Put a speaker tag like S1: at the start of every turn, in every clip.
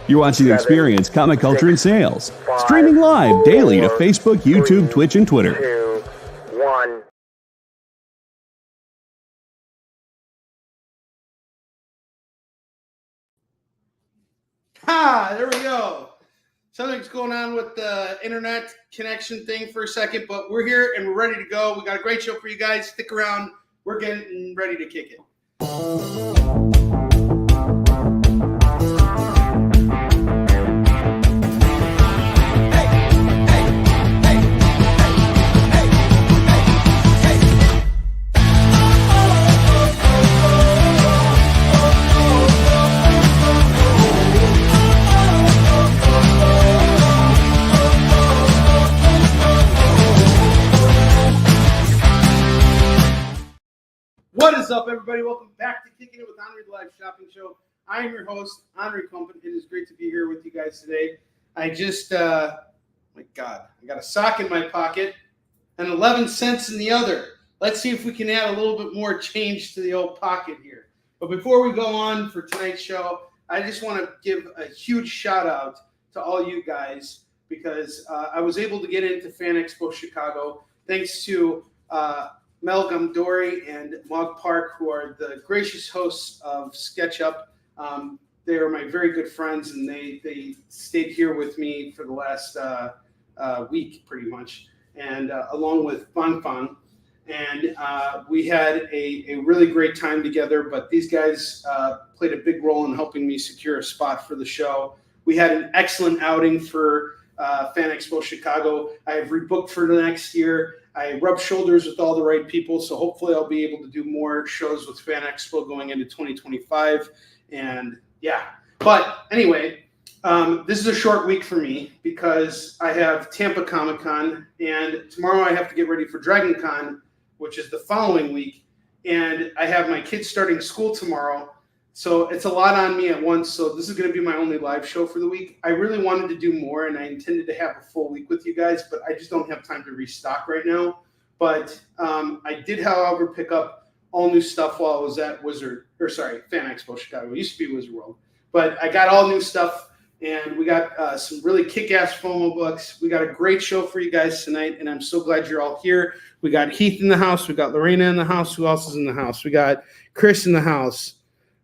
S1: You're watching Experience Comic Culture and Sales. Streaming live daily to Facebook, YouTube, Twitch, and Twitter.
S2: 2, 1.
S3: There we go. Something's going on with the internet connection thing for a second, but we're here and we're ready to go. We got a great show for you guys. Stick around. We're getting ready to kick it. What is up, everybody? Welcome back to Kickin It With Onrie, the live shopping show. I am your host, Onrie Kompan. It is great to be here with you guys today. I just, my God, I got a sock in my pocket and 11 cents in the other. Let's see if we can add a little bit more change to the old pocket here. But before we go on for tonight's show, I just want to give a huge shout out to all you guys because I was able to get into Fan Expo Chicago thanks to Mel Gumdori and Mog Park, who are the gracious hosts of SketchUp. They are my very good friends, and they stayed here with me for the last week, pretty much, and along with Fang Fang. And we had a really great time together, but these guys played a big role in helping me secure a spot for the show. We had an excellent outing for Fan Expo Chicago. I have rebooked for the next year. I rubbed shoulders with all the right people, so hopefully I'll be able to do more shows with Fan Expo going into 2025. And yeah, but anyway, this is a short week for me because I have Tampa Comic Con, and tomorrow I have to get ready for Dragon Con, which is the following week. And I have my kids starting school tomorrow. So it's a lot on me at once. So this is going to be my only live show for the week. I really wanted to do more, and I intended to have a full week with you guys, but I just don't have time to restock right now. But I did, however, pick up all new stuff while I was at Fan Expo Chicago. It used to be Wizard World. But I got all new stuff, and we got some really kick-ass FOMO books. We got a great show for you guys tonight, and I'm so glad you're all here. We got Heath in the house. We got Lorena in the house. Who else is in the house? We got Chris in the house.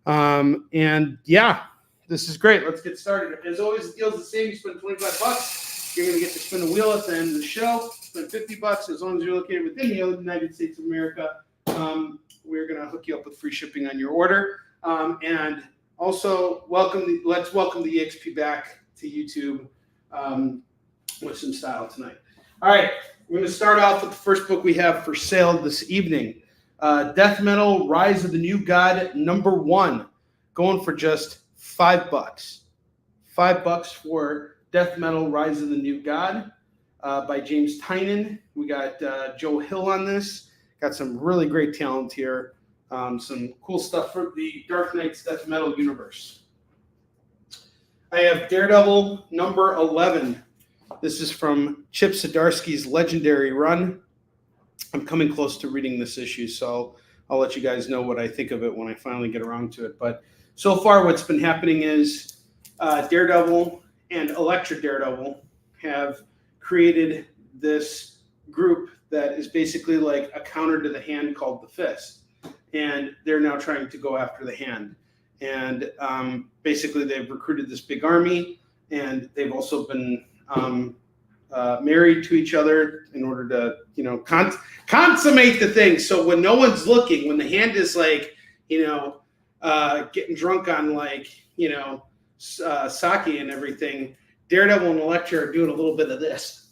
S3: And yeah, this is great. Let's get started. As always, the deal's the same. You spend $25. You're going to get to spin a wheel at the end of the show. Spend $50 as long as you're located within the United States of America. We're going to hook you up with free shipping on your order. And also let's welcome the EXP back to YouTube with some style tonight. All right, we're going to start off with the first book we have for sale this evening. Death Metal Rise of the New God #1, going for just $5. $5 for Death Metal Rise of the New God by James Tynion. We got Joe Hill on this. Got some really great talent here. Some cool stuff for the Dark Knight's Death Metal universe. I have Daredevil #11. This is from Chip Zdarsky's legendary run. I'm coming close to reading this issue, so I'll let you guys know what I think of it when I finally get around to it. But so far what's been happening is Daredevil and Elektra Daredevil have created this group that is basically like a counter to the Hand called the Fist. And they're now trying to go after the Hand. And basically they've recruited this big army, and they've also been married to each other in order to, consummate the thing. So when no one's looking, when the Hand is like, getting drunk on sake and everything, Daredevil and Elektra are doing a little bit of this.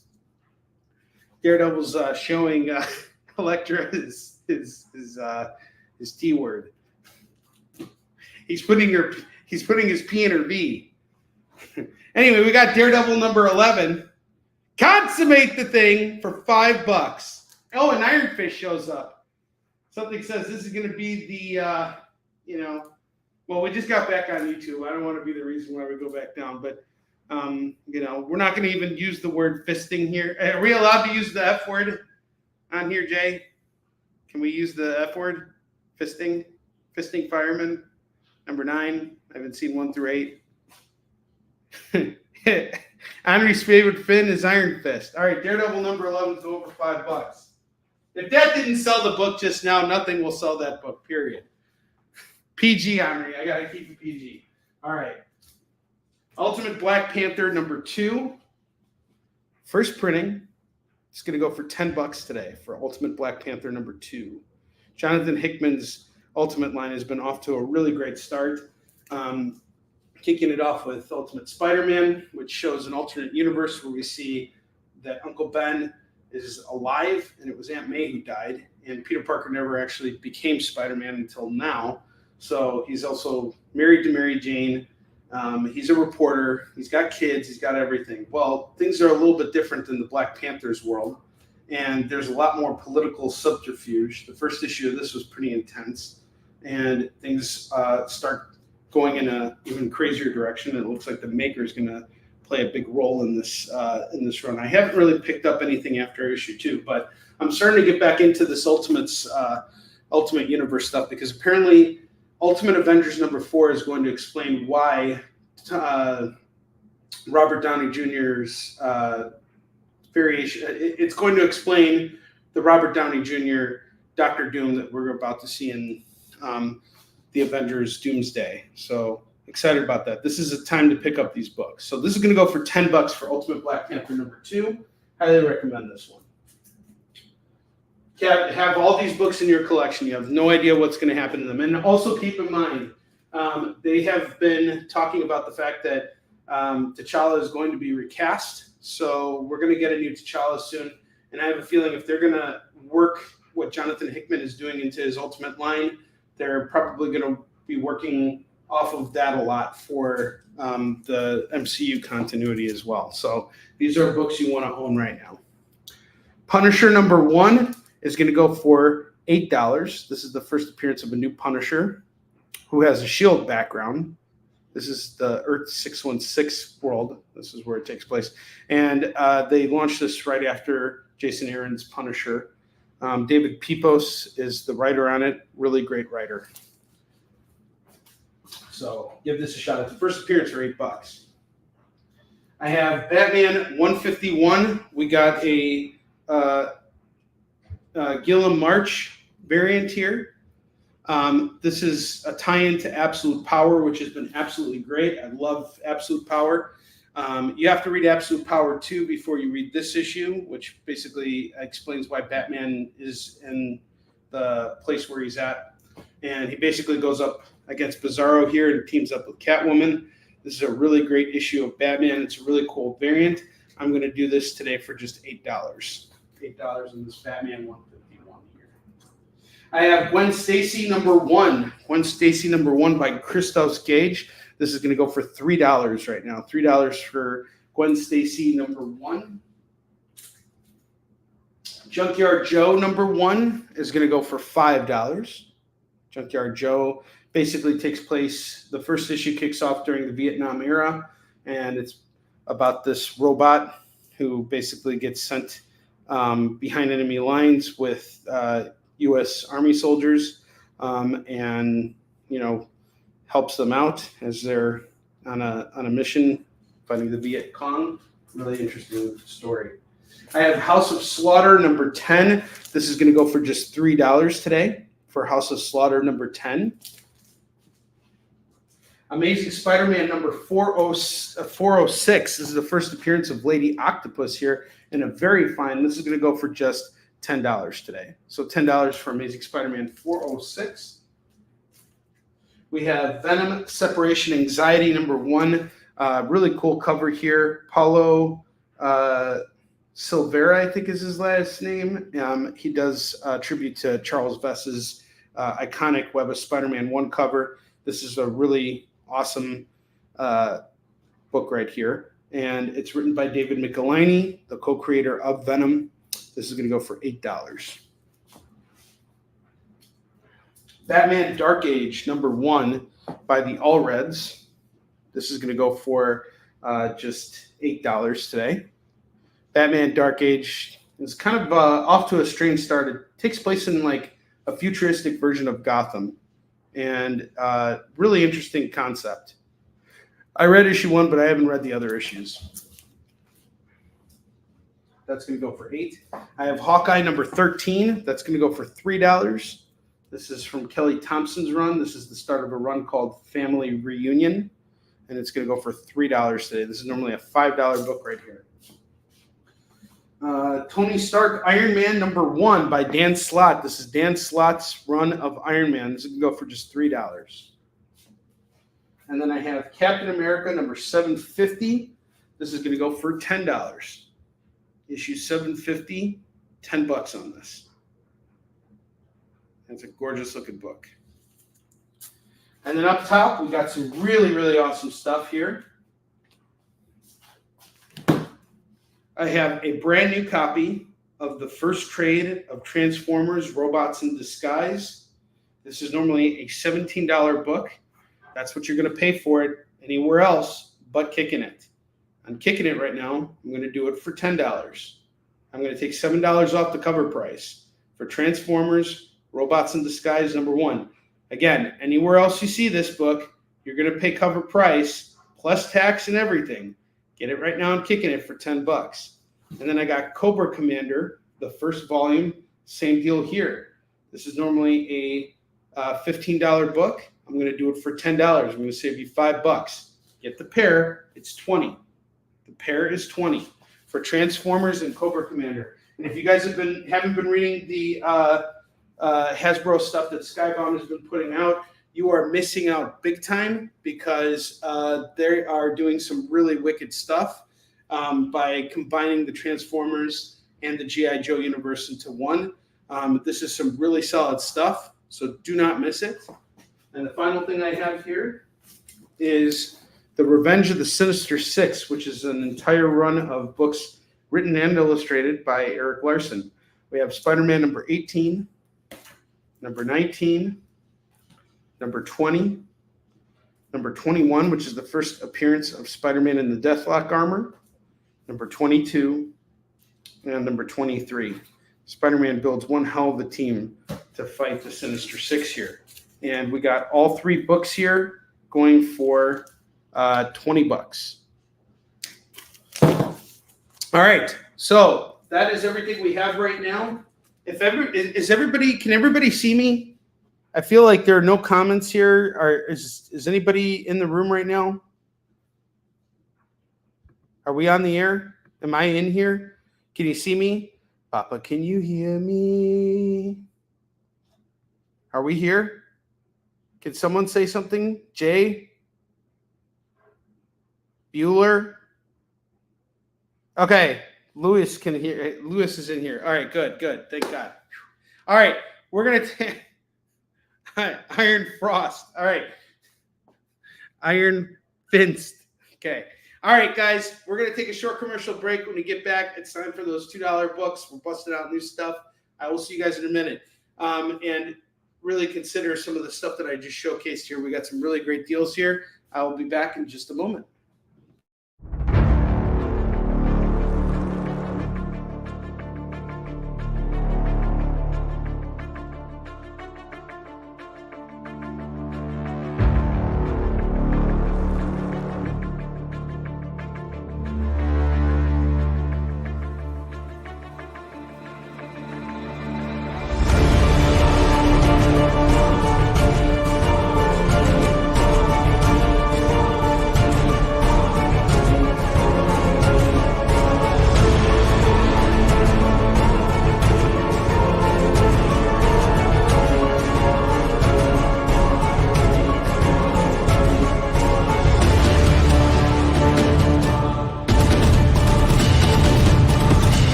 S3: Daredevil's showing Elektra his T word. He's putting his P in her V. Anyway, we got Daredevil #11. Consummate the thing for $5. Oh, and Iron Fist shows up. Something says this is going to be the, well, we just got back on YouTube. I don't want to be the reason why we go back down, but, we're not going to even use the word fisting here. Are we allowed to use the F word on here, Jay? Can we use the F word? Fisting fireman, #9. I haven't seen 1 through 8. Onrie's favorite fin is Iron Fist. All right, Daredevil number 11 is over $5. If that didn't sell the book just now, nothing will sell that book, period. PG, Onrie. I got to keep it PG. All right. Ultimate Black Panther number 2. First printing. It's going to go for $10 today for Ultimate Black Panther number 2. Jonathan Hickman's Ultimate line has been off to a really great start. Kicking it off with Ultimate Spider-Man, which shows an alternate universe where we see that Uncle Ben is alive, and it was Aunt May who died, and Peter Parker never actually became Spider-Man until now. So he's also married to Mary Jane. He's a reporter. He's got kids. He's got everything. Well, things are a little bit different in the Black Panther's world, and there's a lot more political subterfuge. The first issue of this was pretty intense, and things start going in an even crazier direction. It looks like the maker is going to play a big role in this run. I haven't really picked up anything after issue 2, but I'm starting to get back into this Ultimate Universe stuff, because apparently Ultimate Avengers number 4 is going to explain why Robert Downey Jr.'s variation. It's going to explain the Robert Downey Jr. Doctor Doom that we're about to see in the Avengers Doomsday. So excited about that. This is a time to pick up these books. So this is going to go for $10 for Ultimate Black Panther number 2. Highly recommend this one. Have all these books in your collection. You have no idea what's going to happen to them. And also keep in mind, they have been talking about the fact that T'Challa is going to be recast. So we're going to get a new T'Challa soon. And I have a feeling if they're going to work what Jonathan Hickman is doing into his Ultimate line, they're probably going to be working off of that a lot for the MCU continuity as well. So these are books you want to own right now. Punisher number 1 is going to go for $8. This is the first appearance of a new Punisher who has a shield background. This is the Earth 616 world. This is where it takes place. And they launched this right after Jason Aaron's Punisher. David Pepos is the writer on it. Really great writer. So give this a shot. It's the first appearance for $8. I have Batman 151. We got a Gilliam March variant here. This is a tie-in to Absolute Power, which has been absolutely great. I love Absolute Power. You have to read Absolute Power 2 before you read this issue, which basically explains why Batman is in the place where he's at. And he basically goes up against Bizarro here and teams up with Catwoman. This is a really great issue of Batman. It's a really cool variant. I'm going to do this today for just $8. $8 in this Batman 151 here. I have Gwen Stacy number 1. Gwen Stacy number 1 by Christos Gage. This is going to go for $3 right now. $3 for Gwen Stacy number 1. Junkyard Joe number 1 is going to go for $5. Junkyard Joe basically takes place, the first issue kicks off during the Vietnam era, and it's about this robot who basically gets sent behind enemy lines with U.S. Army soldiers and, helps them out as they're on a mission fighting the Viet Cong. Really interesting story. I have House of Slaughter number 10. This is going to go for just $3 today for House of Slaughter number 10. Amazing Spider-Man number 406. This is the first appearance of Lady Octopus here in a very fine. This is going to go for just $10 today. So $10 for Amazing Spider-Man 406. We have Venom Separation Anxiety number 1. Really cool cover here. Paulo Silveira, I think is his last name. He does tribute to Charles Vess's iconic Web of Spider-Man 1 cover. This is a really awesome book right here. And it's written by David Michelinie, the co-creator of Venom. This is going to go for $8. Batman Dark Age number 1 by the All Reds. This is going to go for just $8 today. Batman Dark Age is kind of off to a strange start. It takes place in like a futuristic version of Gotham, and really interesting concept. I read issue 1, but I haven't read the other issues. That's going to go for $8. I have Hawkeye number 13. That's going to go for $3. This is from Kelly Thompson's run. This is the start of a run called Family Reunion, and it's going to go for $3 today. This is normally a $5 book right here. Tony Stark Iron Man number 1 by Dan Slott. This is Dan Slott's run of Iron Man. This is going to go for just $3. And then I have Captain America number 750. This is going to go for $10. Issue 750, $10 on this. It's a gorgeous looking book. And then up top, we got some really, really awesome stuff here. I have a brand new copy of the first trade of Transformers Robots in Disguise. This is normally a $17 book. That's what you're going to pay for it anywhere else but Kickin It. I'm Kickin It right now. I'm going to do it for $10. I'm going to take $7 off the cover price for Transformers Robots in Disguise number 1. Again, anywhere else you see this book, you're going to pay cover price plus tax and everything. Get it right now. I'm Kickin It for $10. And then I got Cobra Commander, the first volume. Same deal here. This is normally a $15 book. I'm going to do it for $10. I'm going to save you $5. Get the pair. It's $20. The pair is $20 for Transformers and Cobra Commander. And if you guys haven't been reading the Hasbro stuff that Skybound has been putting out, you are missing out big time because they are doing some really wicked stuff by combining the Transformers and the G.I. Joe universe into one. This is some really solid stuff, so do not miss it. And the final thing I have here is The Revenge of the Sinister Six, which is an entire run of books written and illustrated by Eric Larson. We have Spider-Man number 18, number 19, number 20, number 21, which is the first appearance of Spider-Man in the Deathlock armor, number 22, and number 23. Spider-Man builds one hell of a team to fight the Sinister Six here. And we got all 3 books here going for $20. All right, so that is everything we have right now. Can everybody see me? I feel like there are no comments here. Is anybody in the room right now? Are we on the air? Am I in here? Can you see me? Papa, can you hear me? Are we here? Can someone say something? Jay? Bueller? Okay, Lewis can hear. Lewis is in here. All right, good. Thank God. All right, we're going to take Iron Frost. All right. Iron Finst. Okay. All right, guys, we're going to take a short commercial break. When we get back, it's time for those $2 books. We're busting out new stuff. I will see you guys in a minute. And really consider some of the stuff that I just showcased here. We got some really great deals here. I will be back in just a moment.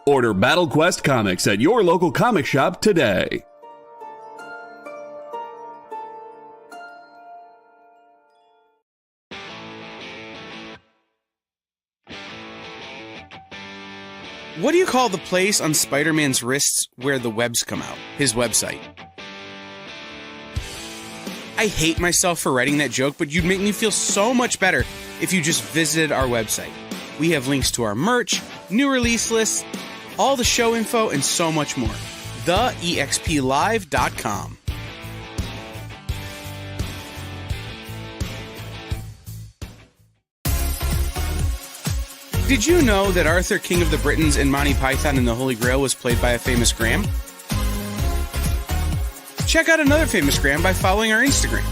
S1: Order Battle Quest comics at your local comic shop today.
S2: What do you call the place on Spider-Man's wrists where the webs come out? His website. I hate myself for writing that joke, but you'd make me feel so much better if you just visited our website. We have links to our merch, new release lists, all the show info, and so much more. TheEXPLive.com. Did you know that Arthur, King of the Britons in Monty Python and the Holy Grail was played by a famous Graham? Check out another famous Graham by following our Instagram.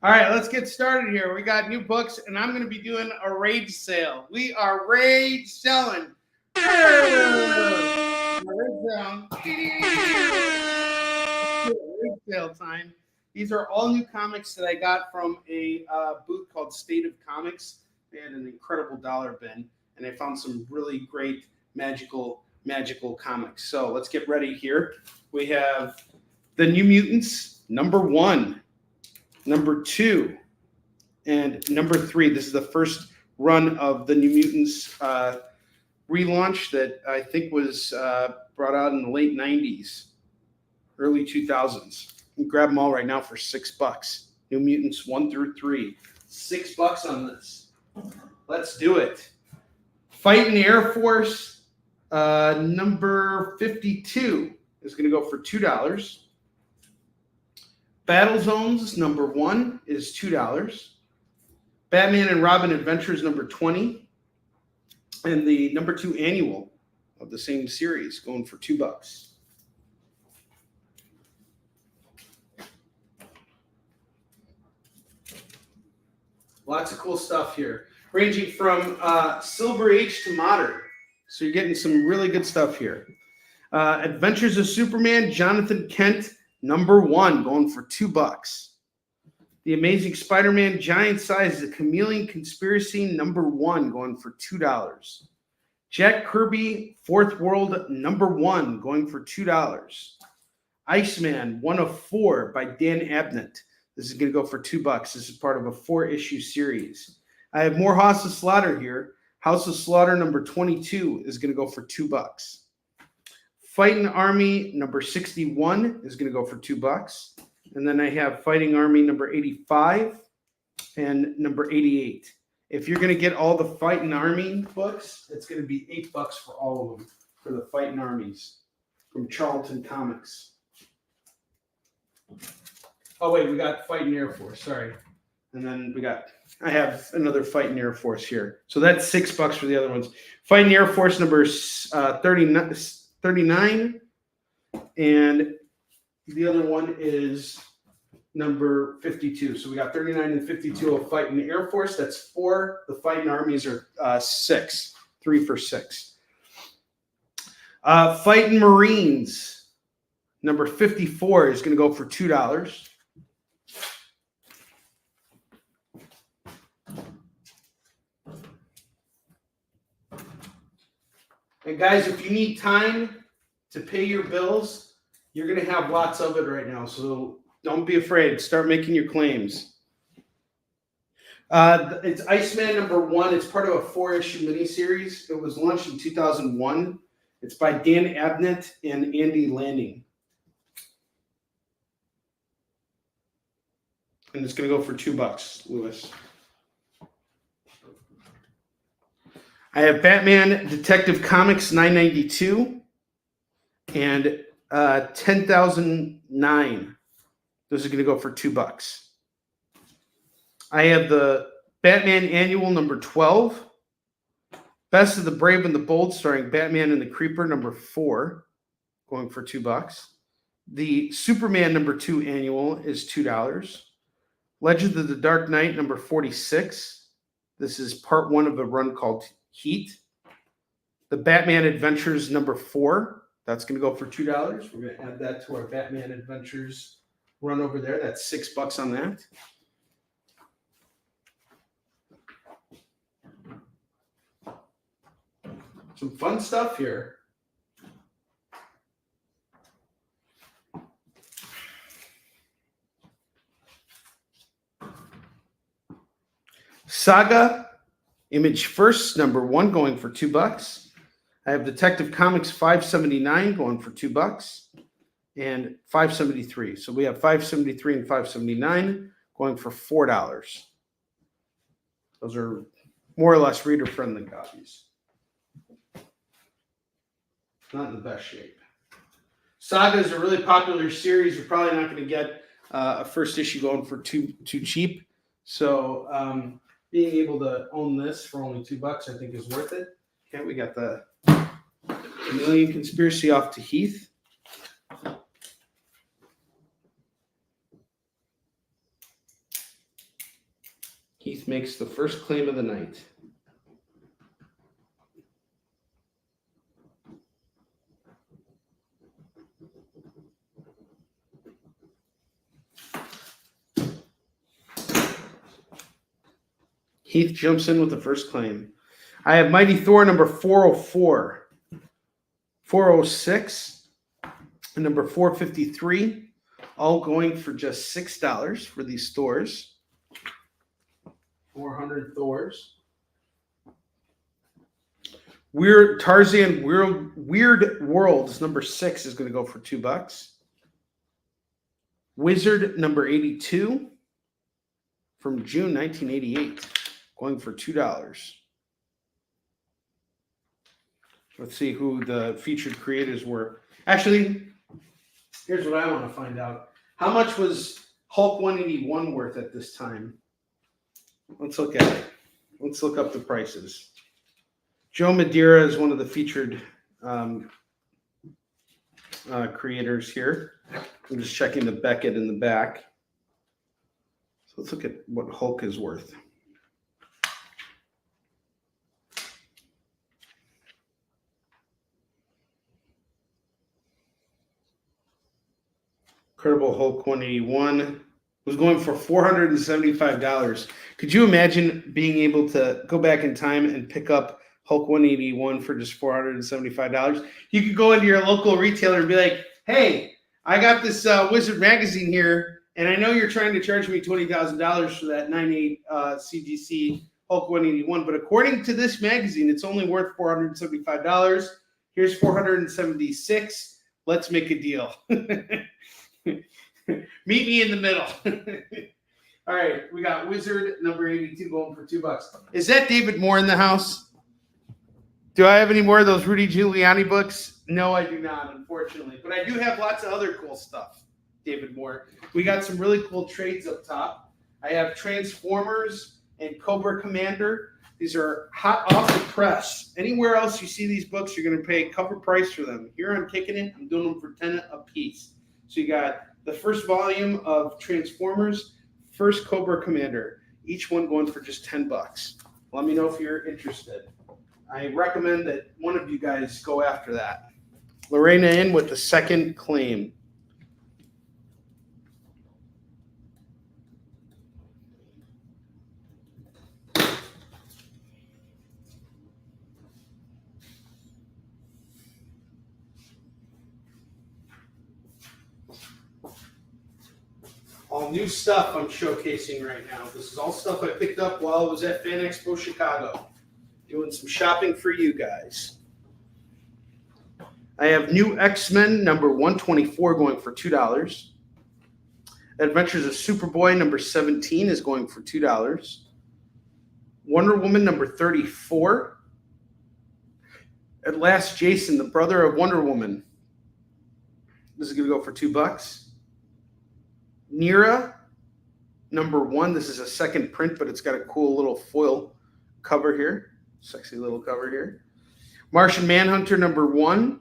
S3: All right, let's get started here. We got new books, and I'm going to be doing a rage sale. We are rage selling. Rage sale time. These are all new comics that I got from a booth called State of Comics. They had an incredible dollar bin, and I found some really great magical comics. So let's get ready here. We have The New Mutants, #1. Number 2 and number 3. This is the first run of the New Mutants relaunch that I think was brought out in the late 90s, early 2000s. You can grab them all right now for $6. New Mutants 1 through 3. $6 on this. Let's do it. Fighting Air Force number 52 is going to go for $2. Battle Zones #1 is $2. Batman and Robin Adventures #20, and the #2 annual of the same series going for $2. Lots of cool stuff here, ranging from Silver Age to modern. So you're getting some really good stuff here. Adventures of Superman, Jonathan Kent, #1, going for $2. The Amazing Spider-Man, Giant Size, The Chameleon Conspiracy, #1, going for $2. Jack Kirby, Fourth World, #1, going for $2. Iceman, 1 of 4 by Dan Abnett. This is going to go for $2. This is part of a 4-issue series. I have more House of Slaughter here. House of Slaughter #22 is going to go for $2. Fighting Army #61 is going to go for $2. And then I have Fighting Army #85 and #88. If you're going to get all the Fighting Army books, it's going to be $8 for all of them for the Fighting Armies from Charlton Comics. Oh, wait, we got Fighting Air Force. Sorry. And then I have another Fighting Air Force here. So that's $6 for the other ones. Fighting Air Force number 39, and the other one is number 52. So we got 39 and 52 of Fighting Air Force. That's 4. The Fighting Armies are 6. 3 for $6. Fighting Marines, number 54 is going to go for $2. And guys, if you need time to pay your bills, you're going to have lots of it right now. So don't be afraid. Start making your claims. It's Iceman #1. It's part of a 4-issue miniseries. It was launched in 2001. It's by Dan Abnett and Andy Lanning. And it's going to go for $2, Lewis. I have Batman Detective Comics 992 and 10,009. Those are going to go for $2. I have the Batman Annual #12, Best of the Brave and the Bold, starring Batman and the Creeper #4, going for $2. The Superman #2 Annual is $2. Legend of the Dark Knight #46. This is part 1 of a run called Heat. The Batman Adventures #4. That's going to go for $2. We're going to add that to our Batman Adventures run over there. That's $6 on that. Some fun stuff here. Saga Image First, #1, going for $2. I have Detective Comics 579 going for $2 and 573. So we have 573 and 579 going for $4. Those are more or less reader-friendly copies. Not in the best shape. Saga is a really popular series. You're probably not going to get a first issue going for too cheap. So being able to own this for only $2, I think, is worth it. Okay, we got the Chameleon Conspiracy off to Heath. Heath makes the first claim of the night. Heath jumps in with the first claim. I have Mighty Thor #404, 406, and #453, all going for just $6 for these Thors. 400 Thors. Weird Tarzan Weird Worlds #6 is going to go for $2. Wizard #82 from June 1988. Going for $2. Let's see who the featured creators were. Actually, here's what I want to find out. How much was Hulk 181 worth at this time? Let's look at it. Let's look up the prices. Joe Madeira is one of the featured creators here. I'm just checking the Beckett in the back. So let's look at what Hulk is worth. Incredible Hulk 181 was going for $475. Could you imagine being able to go back in time and pick up Hulk 181 for just $475? You could go into your local retailer and be like, hey, I got this Wizard magazine here, and I know you're trying to charge me $20,000 for that 98 CGC Hulk 181, but according to this magazine, it's only worth $475. Here's $476. Let's make a deal. Meet me in the middle. All right, we got Wizard #82 going for $2. Is that David Moore in the house? Do I have any more of those Rudy Giuliani books? No, I do not, unfortunately. But I do have lots of other cool stuff, David Moore. We got some really cool trades up top. I have Transformers and Cobra Commander. These are hot off the press. Anywhere else you see these books, you're going to pay cover price for them. Here I'm Kickin It. I'm doing them for 10 a piece. So you got the first volume of Transformers, first Cobra Commander, each one going for just $10. Let me know if you're interested. I recommend that one of you guys go after that. Lorena in with the second claim. All new stuff I'm showcasing right now. This is all stuff I picked up while I was at Fan Expo Chicago. Doing some shopping for you guys. I have new X-Men #124 going for $2. Adventures of Superboy #17 is going for $2. Wonder Woman #34. At Last Jason, the brother of Wonder Woman. This is going to go for $2. Nira #1. This is a second print, but it's got a cool little foil cover here. Sexy little cover here. Martian Manhunter #1.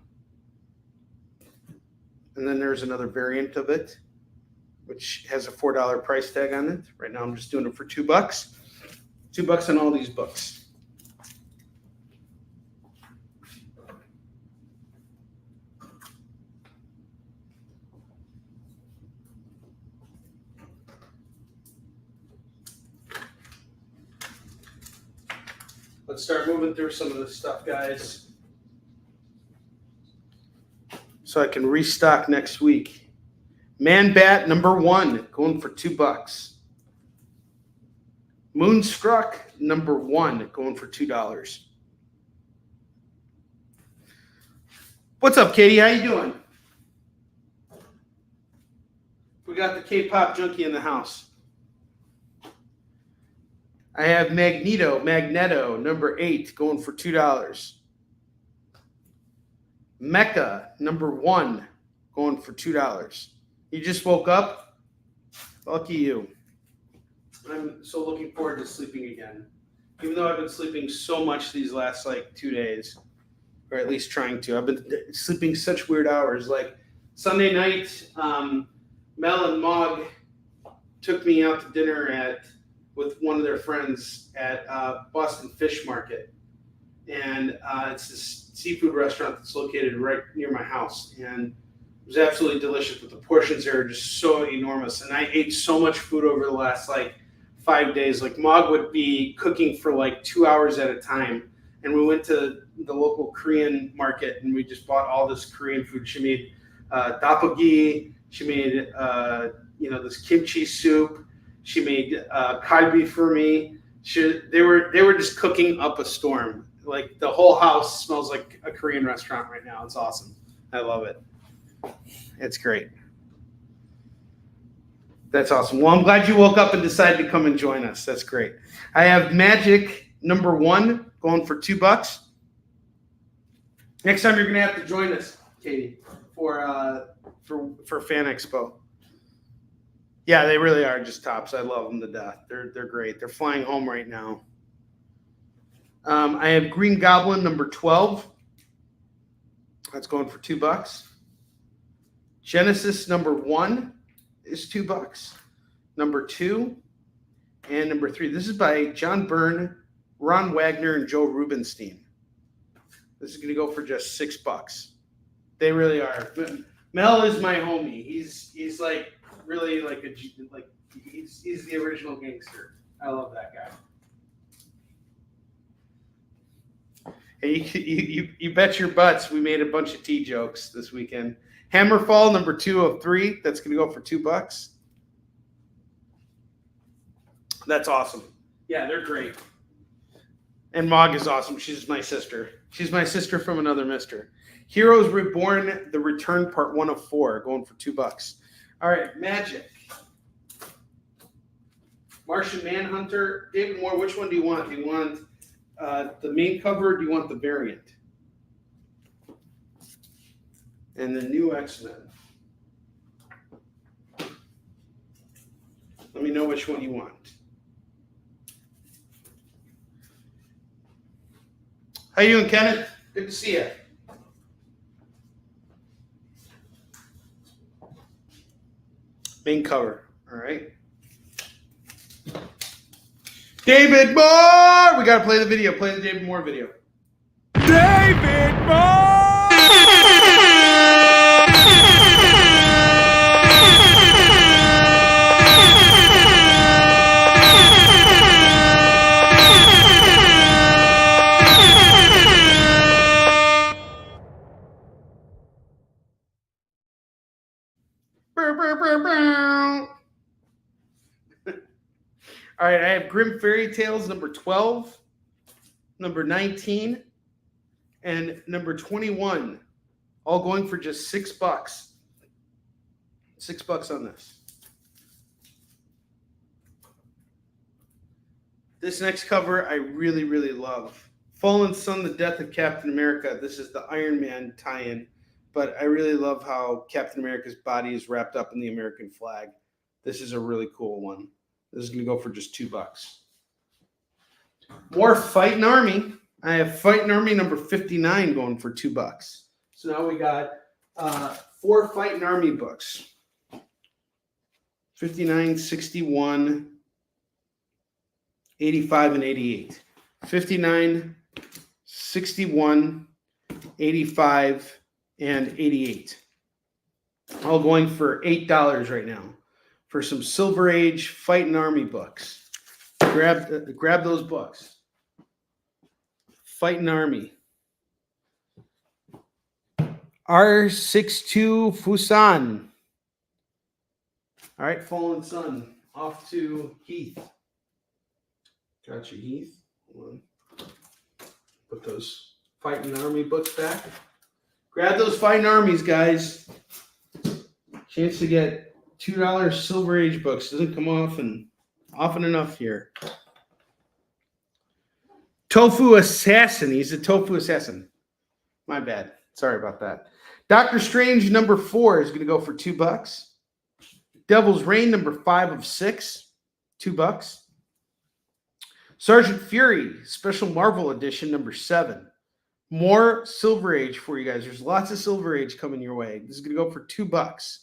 S3: And then there's another variant of it, which has a $4 price tag on it. Right now I'm just doing it for $2. $2 on all these books. Let's start moving through some of this stuff, guys, so I can restock next week. Man Bat number 1 going for $2. Moonstruck number 1 going for $2. What's up, Katie? How you doing? We got the K-pop junkie in the house. I have Magneto number 8 going for $2. Mecca number 1 going for $2. You just woke up? Lucky you. I'm so looking forward to sleeping again. Even though I've been sleeping so much these last 2 days, or at least trying to. I've been sleeping such weird hours. Like Sunday night, Mel and Mog took me out to dinner with one of their friends at Boston Fish Market. And it's this seafood restaurant that's located right near my house. And it was absolutely delicious, but the portions there are just so enormous. And I ate so much food over the last 5 days. Like Mog would be cooking for 2 hours at a time. And we went to the local Korean market and we just bought all this Korean food. She made tteokbokki. She made this kimchi soup. She made kalbi for me. They were just cooking up a storm. Like the whole house smells like a Korean restaurant right now. It's awesome. I love it. It's great. That's awesome. Well, I'm glad you woke up and decided to come and join us. That's great. I have Magic number 1 going for $2. Next time you're gonna have to join us, Katie, for Fan Expo. Yeah, they really are just tops. I love them to death. They're great. They're flying home right now. I have Green Goblin number 12. That's going for $2. Genesis number 1 is $2. Number 2 and number 3. This is by John Byrne, Ron Wagner, and Joe Rubenstein. This is going to go for just $6. They really are. Mel is my homie. He's really he's the original gangster. I love that guy. Hey, you bet your butts we made a bunch of tea jokes this weekend. Hammerfall number 2 of 3. That's going to go for $2. That's awesome. Yeah, they're great. And Mog is awesome. She's my sister. She's my sister from another mister. Heroes Reborn, The Return, Part 1 of 4, going for $2. All right, Magic. Martian Manhunter. David Moore, which one do you want? Do you want the main cover, or do you want the variant? And the new X-Men. Let me know which one you want. How you doing, Kenneth? Good to see you. Main cover. All right. David Moore! We got to play the video. Play the David Moore video.
S4: David Moore!
S3: All right, I have Grim Fairy Tales number 12, number 19, and number 21, all going for just $6. $6 on this. This next cover I really, really love. Fallen Sun, The Death of Captain America. This is the Iron Man tie-in, but I really love how Captain America's body is wrapped up in the American flag. This is a really cool one. This is going to go for just $2. More Fightin' Army. I have Fightin' Army number 59 going for $2. So now we got 4 Fightin' Army books. 59, 61, 85, and 88. 59, 61, 85, and 88. All going for $8 right now for some Silver Age Fightin' Army books. Grab those books. Fighting Army. R62 Fusan. All right, Fallen Sun. Off to Heath. Gotcha, Heath. Hold on. Put those Fighting Army books back. Grab those Fighting Armies, guys. Chance to get $2 Silver Age books. Doesn't come often enough here. Tofu Assassin. He's a Tofu Assassin. My bad. Sorry about that. Doctor Strange number 4 is going to go for $2. Devil's Reign number 5 of 6, $2. Sergeant Fury Special Marvel Edition number 7. More Silver Age for you guys. There's lots of Silver Age coming your way. This is going to go for $2.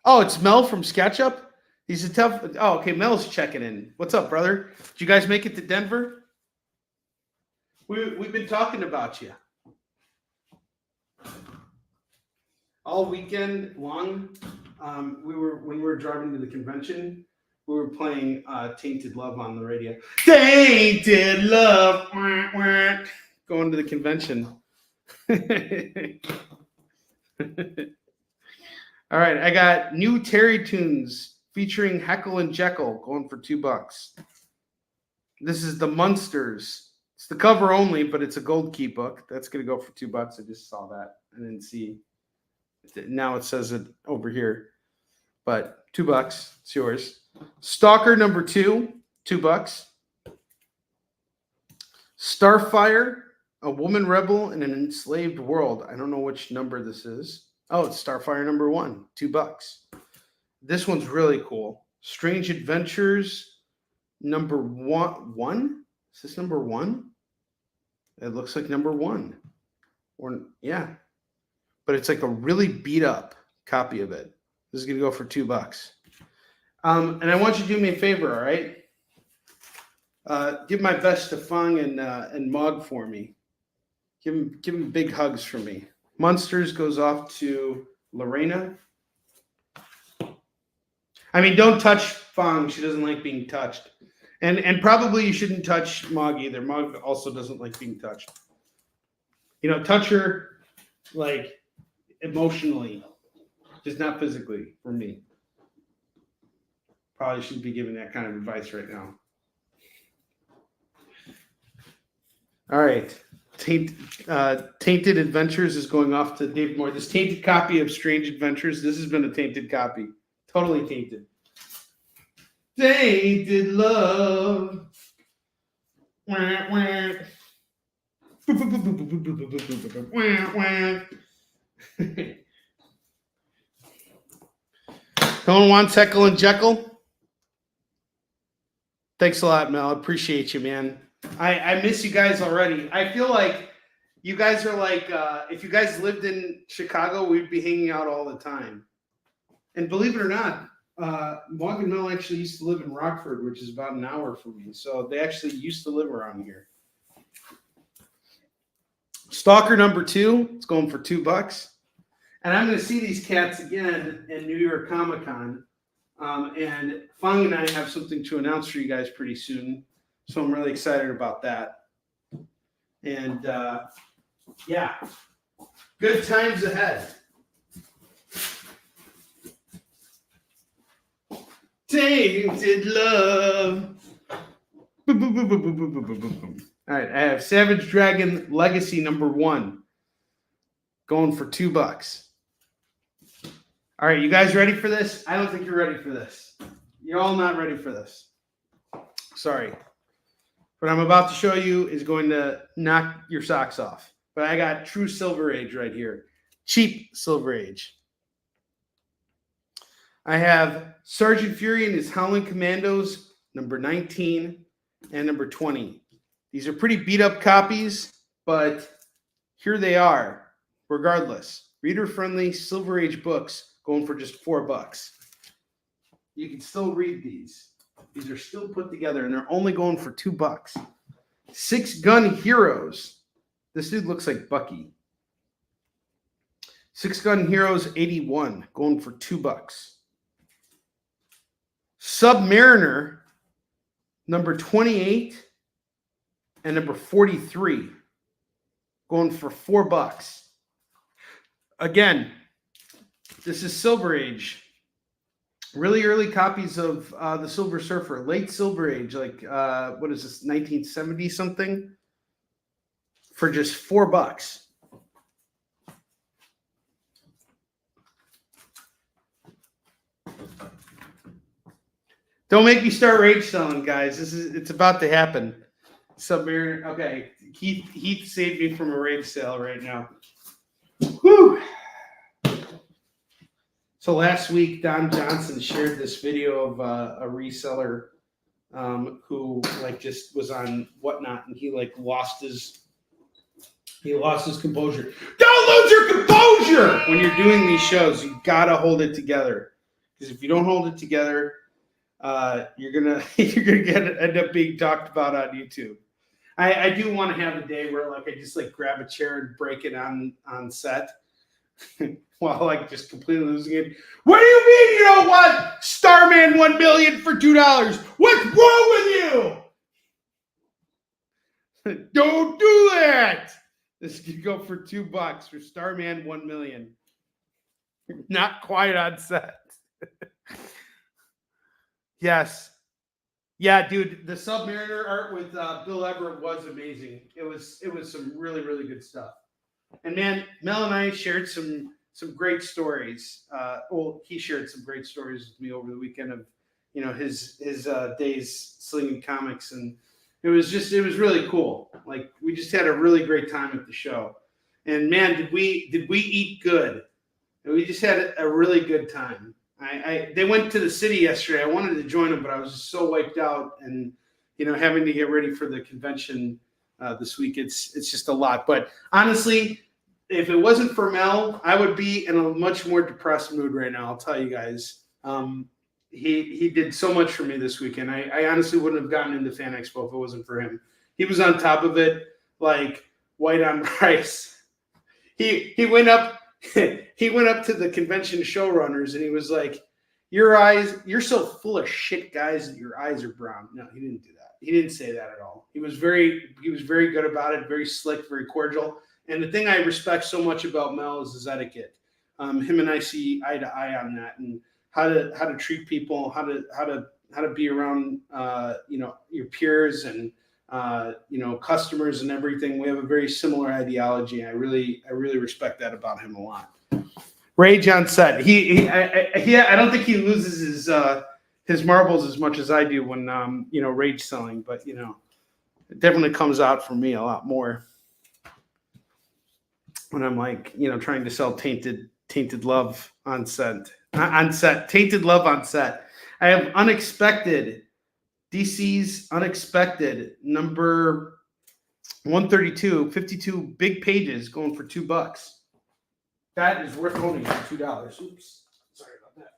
S3: Oh, it's Mel from SketchUp? He's a tough... Oh, okay, Mel's checking in. What's up, brother? Did you guys make it to Denver? We've been talking about you. All weekend long, when we were driving to the convention, we were playing Tainted Love on the radio. Tainted Love. Going to the convention. All right, I got new Terry Tunes featuring Heckle and Jekyll going for $2. This is the Munsters. It's the cover only, but it's a gold key book. That's going to go for $2. I just saw that. I didn't see. Now it says it over here. But $2. It's yours. Stalker number 2, $2. Starfire, a woman rebel in an enslaved world. I don't know which number this is. Oh, it's Starfire number 1, $2. This one's really cool. Strange Adventures number 1. Is this number 1? It looks like number 1. Or yeah. But it's like a really beat up copy of it. This is going to go for $2. And I want you to do me a favor, all right? Give my best to Fung and Mog for me. Give him big hugs for me. Monsters goes off to Lorena. I mean, don't touch Fung. She doesn't like being touched. And probably you shouldn't touch Mog either. Mog also doesn't like being touched. You know, touch her like emotionally, just not physically for me. Probably shouldn't be giving that kind of advice right now. All right. Tainted Adventures is going off to David Moore. This tainted copy of Strange Adventures, this has been a tainted copy. Totally tainted. Tainted Love. Wah, wah. Someone wants Heckle and Jekyll? Thanks a lot, Mel. I appreciate you, man. I miss you guys already. I feel like you guys are like, if you guys lived in Chicago, we'd be hanging out all the time. And believe it or not, Mog and Mel actually used to live in Rockford, which is about an hour from me. So they actually used to live around here. Stalker number 2, it's going for $2. And I'm going to see these cats again in New York Comic Con. And Fung and I have something to announce for you guys pretty soon. So I'm really excited about that. And yeah, good times ahead. Tainted Love. Boom, boom, boom, boom, boom, boom, boom, boom, boom. All right, I have Savage Dragon Legacy number 1 going for $2. All right, you guys ready for this? I don't think you're ready for this. You're all not ready for this. Sorry. What I'm about to show you is going to knock your socks off. But I got true Silver Age right here. Cheap Silver Age. I have Sergeant Fury and his Howling Commandos, number 19 and number 20. These are pretty beat up copies, but here they are. Regardless, reader-friendly Silver Age books going for just $4. You can still read these. These are still put together, and they're only going for $2. 6 Gun Heroes. This dude looks like Bucky. 6 Gun Heroes 81, going for $2. Submariner, number 28 and number 43 going for $4. Again, this is Silver Age. Really early copies of the Silver Surfer, late Silver Age, like what is this, 1970 something, for just $4. Don't make me start rage selling, guys. It's about to happen. Submariner. Okay, Heath saved me from a rage sale right now. Whew. So last week, Don Johnson shared this video of a reseller who like just was on Whatnot, and he lost his composure. Don't lose your composure when you're doing these shows. You gotta hold it together, because if you don't hold it together, you're gonna end up being talked about on YouTube. I do want to have a day where I just grab a chair and break it on set. While just completely losing it. What do you mean you don't want Starman 1 million for $2? What's wrong with you? Don't do that. This could go for $2 for Starman 1 million. Not quite on set. Yes. Yeah, dude, the Submariner art with Bill Everett was amazing. It was some really, really good stuff. And man, Mel and I shared some great stories. He shared some great stories with me over the weekend of, his days slinging comics, and it was really cool. We just had a really great time at the show, and man, did we eat good? We just had a really good time. They went to the city yesterday. I wanted to join them, but I was just so wiped out, and having to get ready for the convention this week. It's just a lot. But honestly, if it wasn't for Mel, I would be in a much more depressed mood right now. I'll tell you guys. He did so much for me this weekend. I honestly wouldn't have gotten into Fan Expo if it wasn't for him. He was on top of it like white on rice. He went up to the convention showrunners and he was like, you're so full of shit, guys, that your eyes are brown. No, he didn't do that. He didn't say that at all. He was very good about it, very slick, very cordial. And the thing I respect so much about Mel is his etiquette. Him and I see eye to eye on that, and how to treat people, how to be around your peers and customers and everything. We have a very similar ideology. I really respect that about him a lot. Rage on set. I don't think he loses his marbles as much as I do when rage selling, but it definitely comes out for me a lot more when I'm trying to sell tainted love on set. Tainted love on set. I have DC's Unexpected number 132, 52 big pages going for $2. That is worth owning for $2. Oops, sorry about that.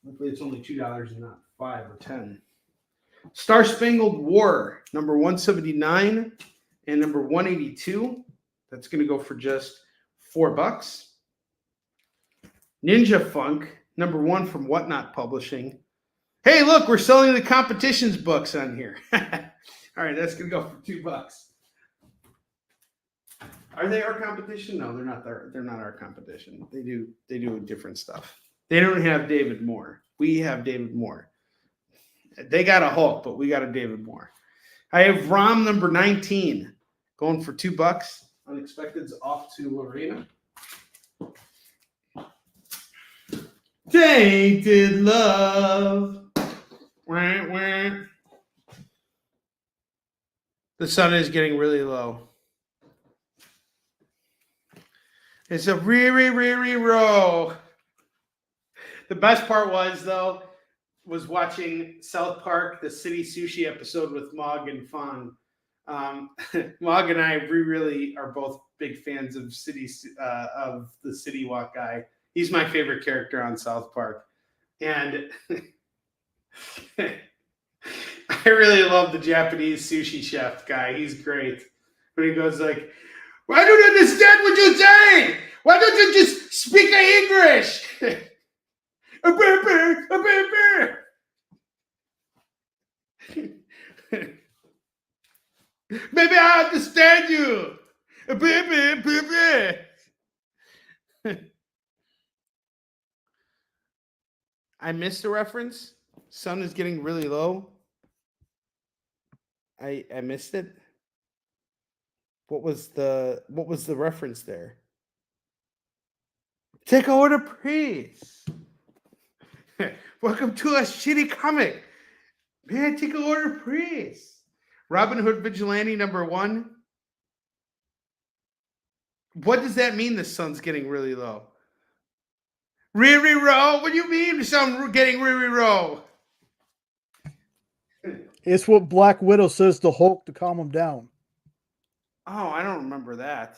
S3: Hopefully it's only $2 and not $5 or $10. Star Spangled War number 179 and number 182. That's going to go for just $4. Ninja Funk, number 1 from Whatnot Publishing. Hey, look, we're selling the competition's books on here. All right, that's going to go for $2. Are they our competition? No, they're not. They're not our competition. They do different stuff. They don't have David Moore. We have David Moore. They got a Hulk, but we got a David Moore. I have ROM number 19 going for $2. Unexpected's off to Lorena. Tainted Love. Wah, wah. The sun is getting really low. It's a row. The best part was watching South Park, the City Sushi episode with Mog and Fong. Mog and I, we really are both big fans of the City Walk guy. He's my favorite character on South Park. And I really love the Japanese sushi chef guy. He's great. But he goes like, I don't understand what you're saying. Why don't you just speak English? A bear. understand you. I missed the reference. Sun is getting really low. I missed it. What was the reference there? Take a order, please. Welcome to a shitty comic. Man, take a order, please. Robin Hood Vigilante #1. What does that mean? The sun's getting really low. Riri row? What do you mean the sun getting riri row?
S5: It's what Black Widow says to Hulk to calm him down.
S3: Oh, I don't remember that.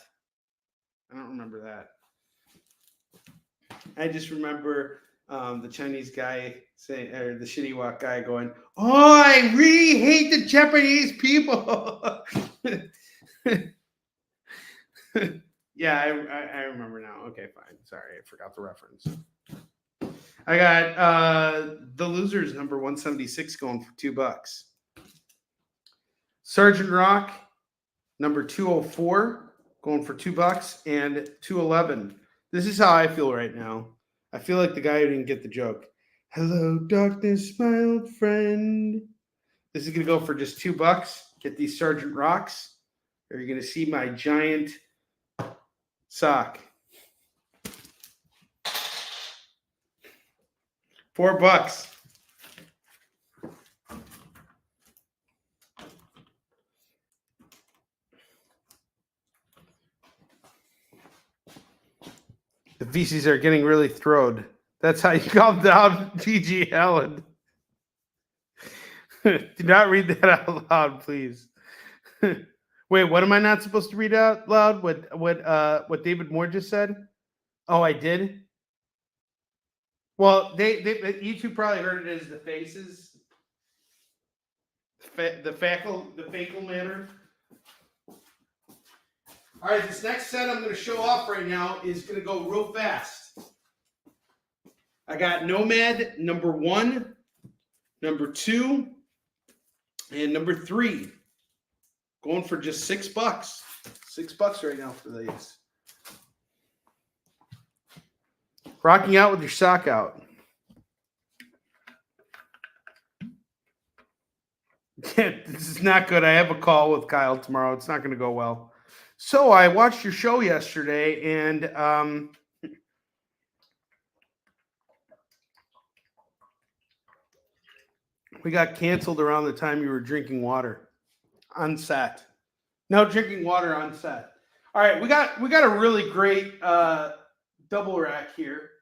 S3: I just remember the Chinese guy saying, or the shitty walk guy going, "Oh, I really hate the Japanese people." Yeah, I remember now. Okay, fine. Sorry, I forgot the reference. I got The Losers #176 going for $2. Sergeant Rock #204 going for $2 and 211. This is how I feel right now. I feel like the guy who didn't get the joke. Hello, darkness, my old friend. This is gonna go for just $2. Get these Sergeant Rocks, or you're gonna see my giant sock. $4. The VCs are getting really throwed. That's how you calm down, G.G. Allen. Do not read that out loud, please. Wait, what am I not supposed to read out loud? What David Moore just said? Oh, I did. Well, you two probably heard it as the faces, the facial manner. All right, this next set I'm going to show off right now is going to go real fast. I got Nomad #1, #2, and #3. Going for just $6. $6 right now for these. Rocking out with your sock out. This is not good. I have a call with Kyle tomorrow. It's not going to go well. So I watched your show yesterday, and we got canceled around the time you were drinking water on set. No drinking water on set. All right, we got a really great double rack here.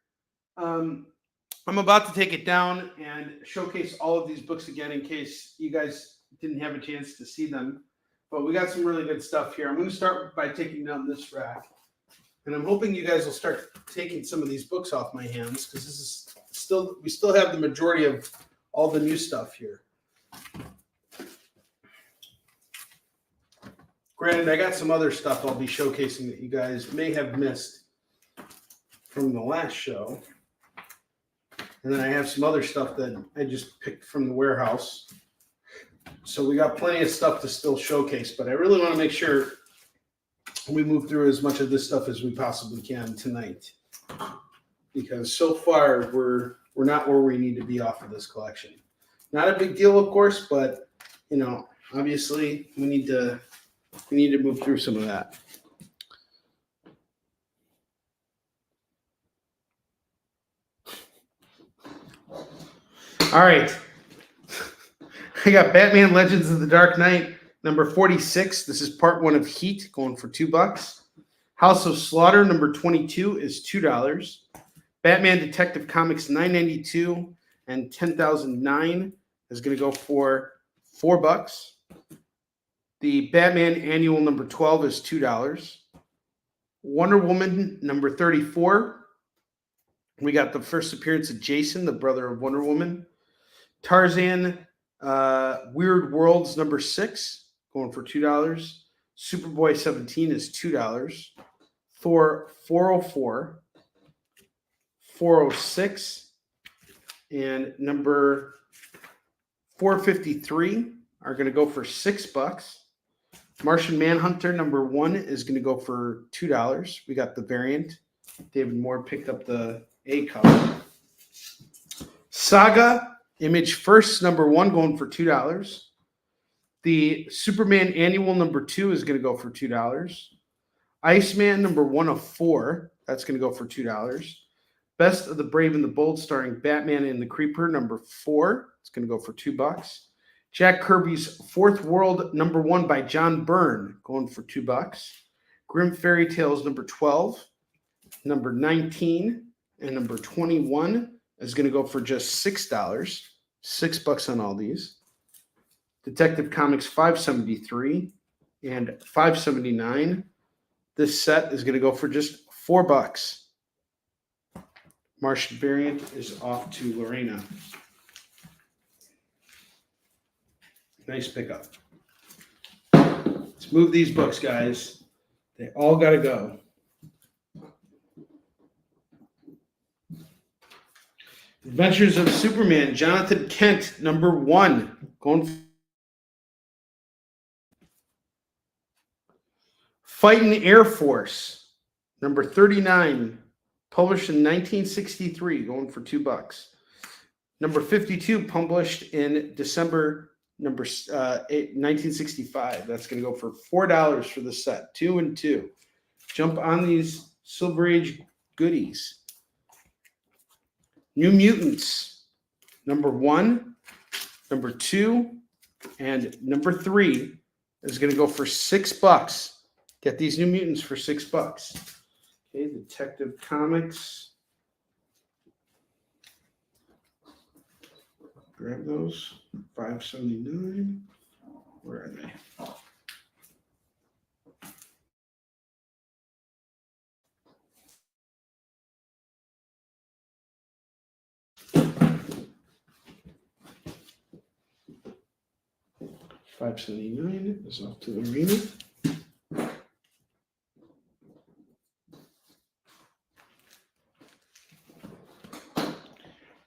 S3: I'm about to take it down and showcase all of these books again in case you guys didn't have a chance to see them. But we got some really good stuff here. I'm going to start by taking down this rack. And I'm hoping you guys will start taking some of these books off my hands, because this is we still have the majority of all the new stuff here. Granted, I got some other stuff I'll be showcasing that you guys may have missed from the last show. And then I have some other stuff that I just picked from the warehouse. So we got plenty of stuff to still showcase, but I really want to make sure we move through as much of this stuff as we possibly can tonight. Because so far we're not where we need to be off of this collection. Not a big deal, of course, but obviously we need to move through some of that. All right. I got Batman Legends of the Dark Knight, #46. This is part 1 of Heat, going for $2. House of Slaughter, #22, is $2. Batman Detective Comics, $9.92, and 10,009 is going to go for $4. The Batman Annual #12 is $2. Wonder Woman #34. We got the first appearance of Jason, the brother of Wonder Woman. Tarzan Weird Worlds #6, going for $2. Superboy 17 is $2. Thor 404, 406, and number 453 are going to go for $6. Martian Manhunter number 1 is going to go for $2. We got the variant. David Moore picked up the A cover. Saga Image First number 1 going for $2. The Superman Annual number 2 is going to go for $2. Iceman number 1 of 4, that's going to go for $2. Best of the Brave and the Bold starring Batman and the Creeper number 4, it's going to go for $2. Jack Kirby's Fourth World number 1 by John Byrne going for $2. Grim Fairy Tales number 12, number 19, and number 21 is going to go for just $6. $6 on all these. Detective Comics 573 and 579. This set is going to go for just $4. Martian variant is off to Lorena. Nice pickup. Let's move these books, guys. They all got to go. Adventures of Superman, Jonathan Kent, number 1. Going Fighting Air Force, number 39, published in 1963, going for $2. Number 52, published in December 1965. That's going to go for $4 for the set, 2 and 2. Jump on these Silver Age goodies. New Mutants, number 1, number 2, and number 3 is going to go for $6. Get these New Mutants for $6. Okay, Detective Comics. Grab those. $5.79. Where are they? $5.79 is off to the arena.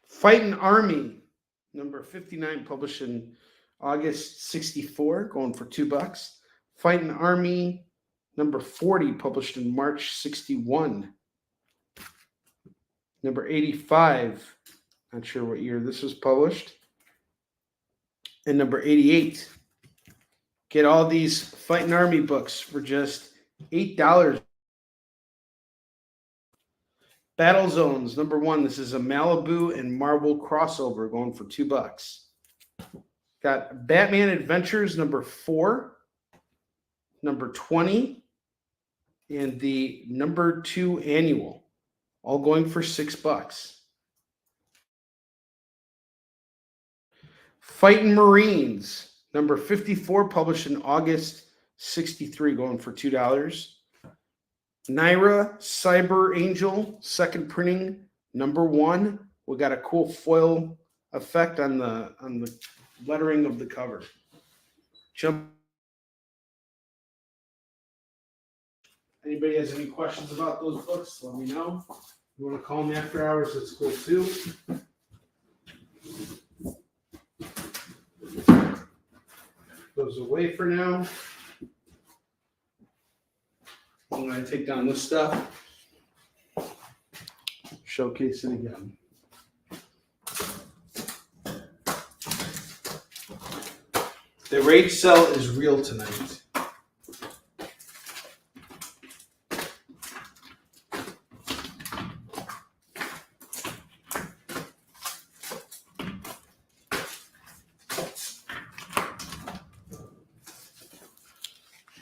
S3: Fighting Army, number 59, published in August 64, going for $2. Fighting Army, number 40, published in March 61. Number 85, not sure what year this was published. And number 88. Get all these Fighting Army books for just $8. Battle Zones, number 1. This is a Malibu and Marvel crossover going for $2. Got Batman Adventures, number 4, number 20, and the number 2 annual, all going for $6. Fighting Marines, number 54, published in August 63, going for $2. Naira Cyber Angel, second printing, number 1. We got a cool foil effect on the lettering of the cover. Anybody has any questions about those books, let me know. You want to call me after hours, that's cool too. Goes away for now. I'm going to take down this stuff, showcase it again. The rage sell is real tonight.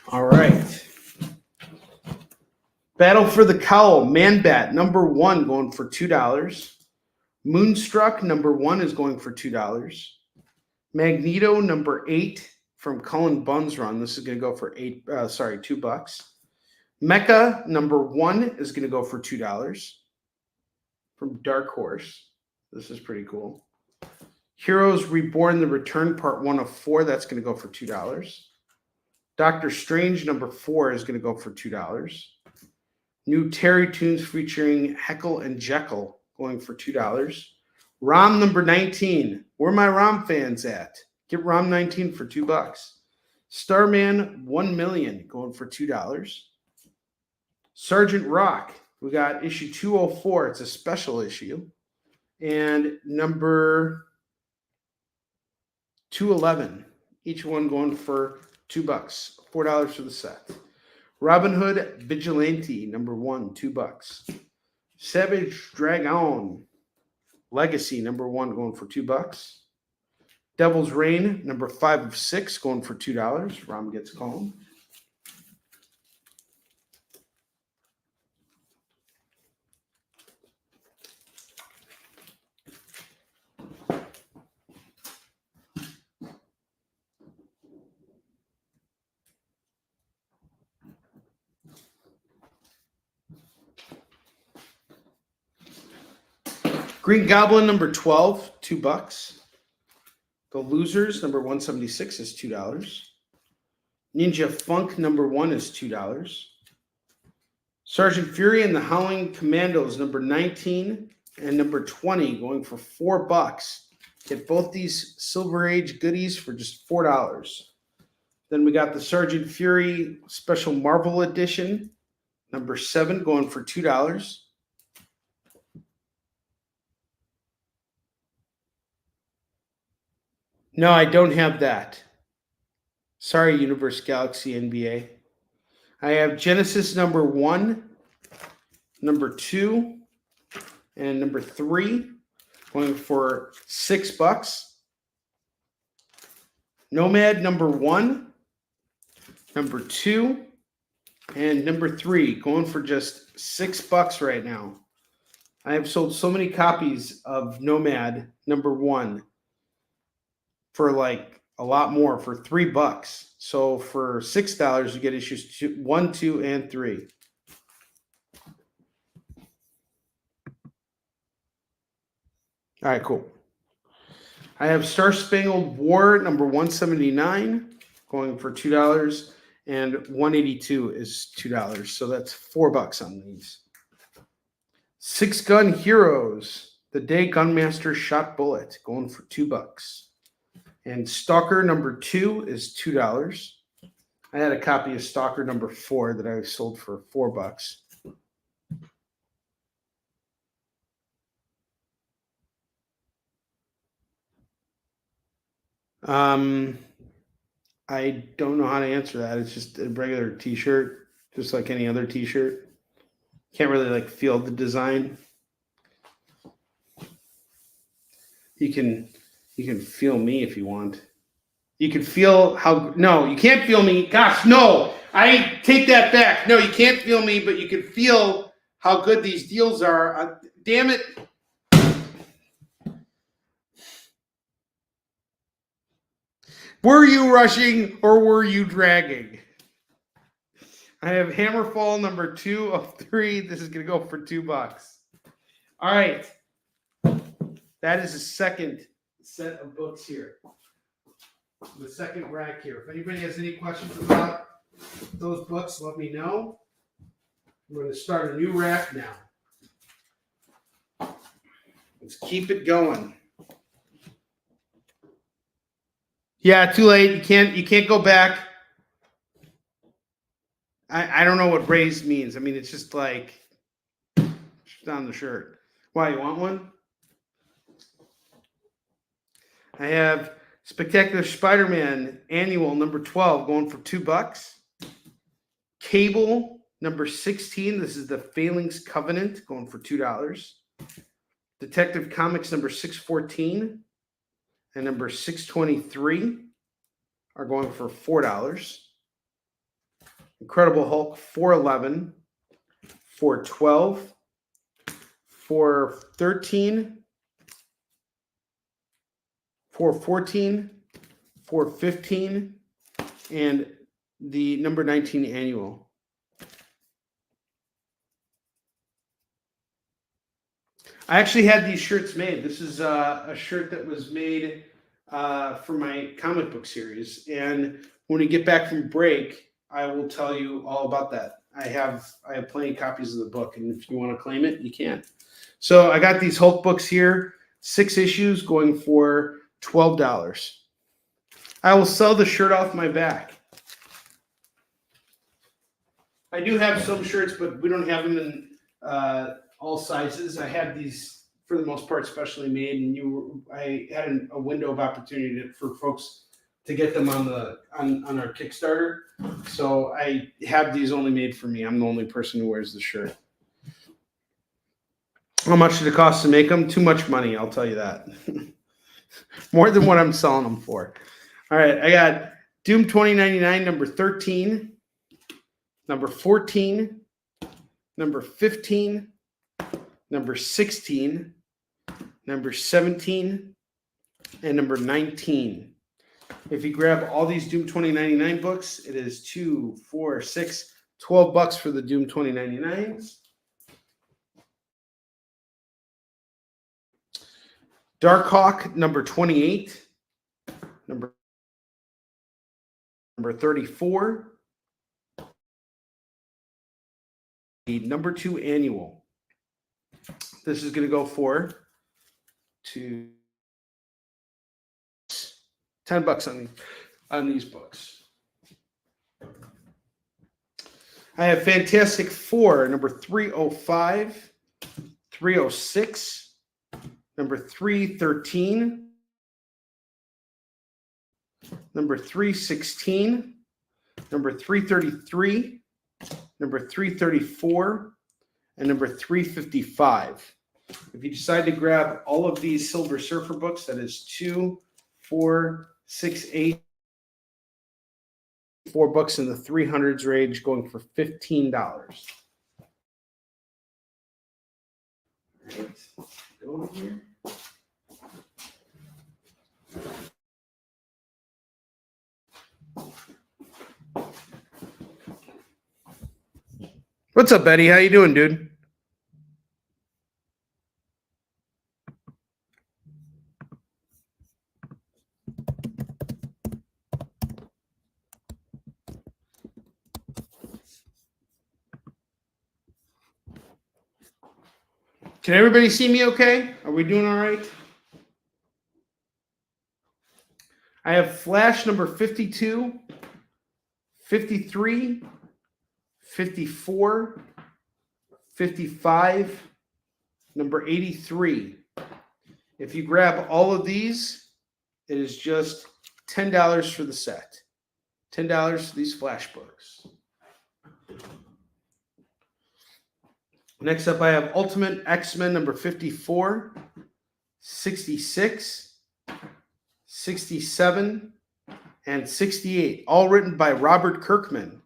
S3: All right. Battle for the Cowl, Man-Bat, number 1, going for $2. Moonstruck, number 1, is going for $2. Magneto, number 8, from Cullen Bunn's run. This is going to go for $2. Mecha, number 1, is going to go for $2. From Dark Horse. This is pretty cool. Heroes Reborn, The Return, part 1 of 4. That's going to go for $2. Doctor Strange, number 4, is going to go for $2. New Terry Tunes featuring Heckle and Jekyll, going for $2. Rom number 19. Where are my Rom fans at? Get Rom 19 for $2. Starman 1 Million going for $2. Sergeant Rock, we got issue 204. It's a special issue. And number 211. Each one going for $2. $4 for the set. Robin Hood Vigilante, number 1, $2. Savage Dragon Legacy, number 1, going for $2. Devil's Reign, number 5 of 6, going for $2. Rom gets calm. Green Goblin, number 12, $2. The Losers, number 176, is $2. Ninja Funk, number 1, is $2. Sergeant Fury and the Howling Commandos, number 19 and number 20, going for $4. Get both these Silver Age goodies for just $4. Then we got the Sergeant Fury Special Marvel Edition, number 7, going for $2. No, I don't have that. Sorry, Universe Galaxy NBA. I have Genesis number 1, number 2, and number 3, going for $6. Nomad number 1, number 2, and number 3, going for just $6 right now. I have sold so many copies of Nomad number 1 for like a lot more, for $3. So for $6, you get issues 1, 2, and 3. All right, cool. I have Star Spangled War number 179 going for $2, and 182 is $2. So that's $4 on these. Six Gun Heroes, The Day Gunmaster Shot Bullet, going for $2. And Stalker number 2 is $2. I had a copy of Stalker number 4 that I sold for $4. I don't know how to answer that. It's just a regular t-shirt, just like any other t-shirt. Can't really like feel the design. You can feel me if you want. You can feel how... No, you can't feel me. Gosh, no. I take that back. No, you can't feel me, but you can feel how good these deals are. Damn it. Were you rushing or were you dragging? I have Hammerfall number 2 of 3. This is going to go for $2. All right. That is the second set of books here. The second rack here. If anybody has any questions about those books, let me know. I'm going to start a new rack now. Let's keep it going. Yeah, too late. You can't go back. I don't know what raised means. I mean, it's just like just on the shirt. Why, you want one? I have Spectacular Spider-Man Annual number 12 going for $2. Cable number 16. This is the Phalanx Covenant going for $2. Detective Comics number 614 and number 623 are going for $4. Incredible Hulk 411, 412, 413, 414, 415, and the number 19 annual. I actually had these shirts made. This is a shirt that was made for my comic book series. And when we get back from break, I will tell you all about that. I have plenty of copies of the book, and if you want to claim it, you can. So I got these Hulk books here, 6 issues going for $12. I will sell the shirt off my back. I do have some shirts, but we don't have them in all sizes. I had these for the most part specially made, and I had a window of opportunity for folks to get them on our Kickstarter. So I have these only made for me. I'm the only person who wears the shirt. How much did it cost to make them? Too much money, I'll tell you that. More than what I'm selling them for. All right, I got Doom 2099, number 13, number 14, number 15, number 16, number 17, and number 19. If you grab all these Doom 2099 books, it is 2, 4, 6, 12 bucks for the Doom 2099s. Darkhawk, number 28, number 34, the number 2 annual. This is going to go for $10 on these books. I have Fantastic Four, number 305, 306, number 313, number 316, number 333, number 334, and number 355. If you decide to grab all of these Silver Surfer books, that is 2, 4, 6, 8, 4 books in the 300s range, going for $15. All right. Go over here. What's up, Eddie? How you doing, dude? Can everybody see me okay? Are we doing all right? I have Flash number 52, 53, 54, 55, number 83. If you grab all of these, it is just $10 for the set. $10 for these Flash books. Next up, I have Ultimate X-Men number 54, 66, 67, and 68, all written by Robert Kirkman.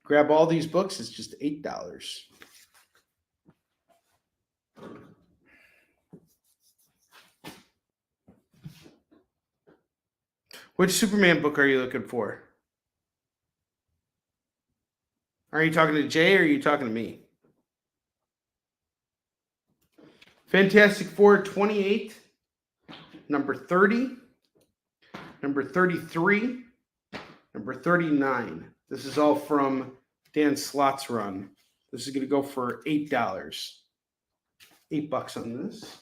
S3: Grab all these books, it's just $8. Which Superman book are you looking for? Are you talking to Jay or are you talking to me? Fantastic Four 28, number 30, number 33, number 39. This is all from Dan Slott's run. This is going to go for $8. $8 on this.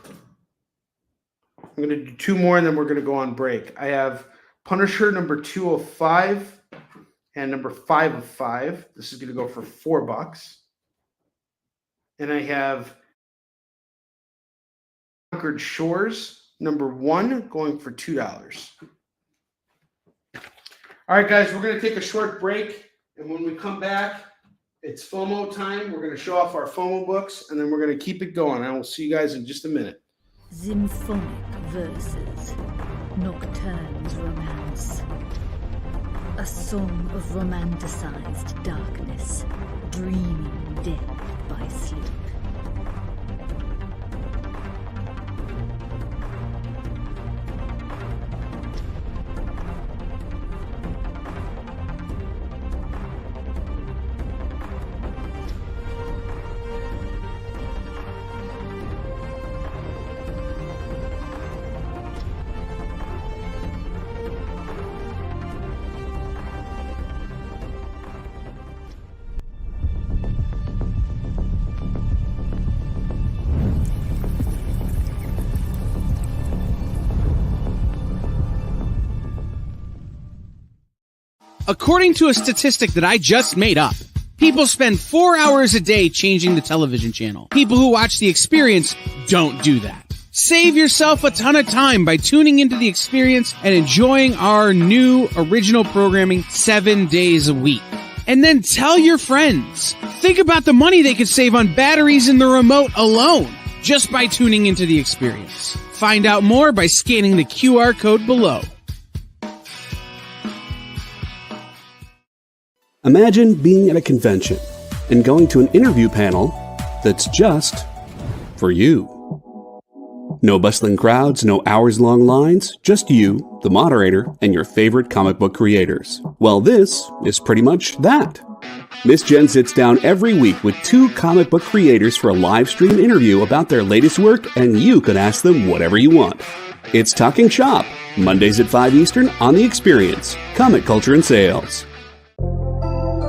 S3: I'm going to do 2 more and then we're going to go on break. I have Punisher number 205. And number 5 of 5. This is going to go for $4. And I have Conquered Shores, number 1, going for $2. All right, guys, we're going to take a short break. And when we come back, it's FOMO time. We're going to show off our FOMO books, and then we're going to keep it going. I will see you guys in just a minute.
S6: Symphonic verses, Nocturne's romance. A song of romanticized darkness, dreaming death by sleep.
S2: According to a statistic that I just made up, people spend 4 hours a day changing the television channel. People who watch The Experience don't do that. Save yourself a ton of time by tuning into The Experience and enjoying our new original programming 7 days a week. And then tell your friends. Think about the money they could save on batteries in the remote alone just by tuning into The Experience. Find out more by scanning the QR code below.
S1: Imagine being at a convention and going to an interview panel that's just for you. No bustling crowds, no hours-long lines, just you, the moderator, and your favorite comic book creators. Well, this is pretty much that. Miss Jen sits down every week with 2 comic book creators for a live stream interview about their latest work, and you can ask them whatever you want. It's Talking Shop, Mondays at 5 Eastern on The Experience, Comic Culture and Sales.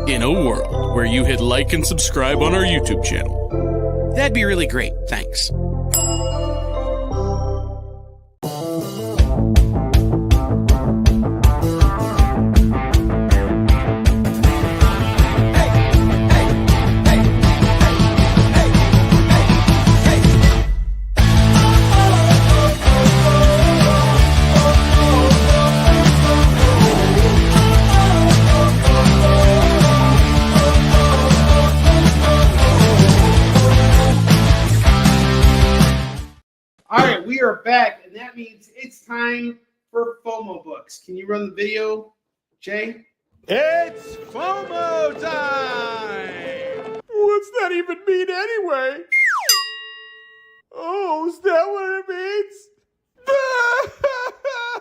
S7: In a world where you hit like and subscribe on our YouTube channel.
S2: That'd be really great. Thanks.
S3: All right, we are back, and that means it's time for FOMO books. Can you run the video, Jay?
S4: It's FOMO time! What's that even mean anyway? Oh, is that what it means?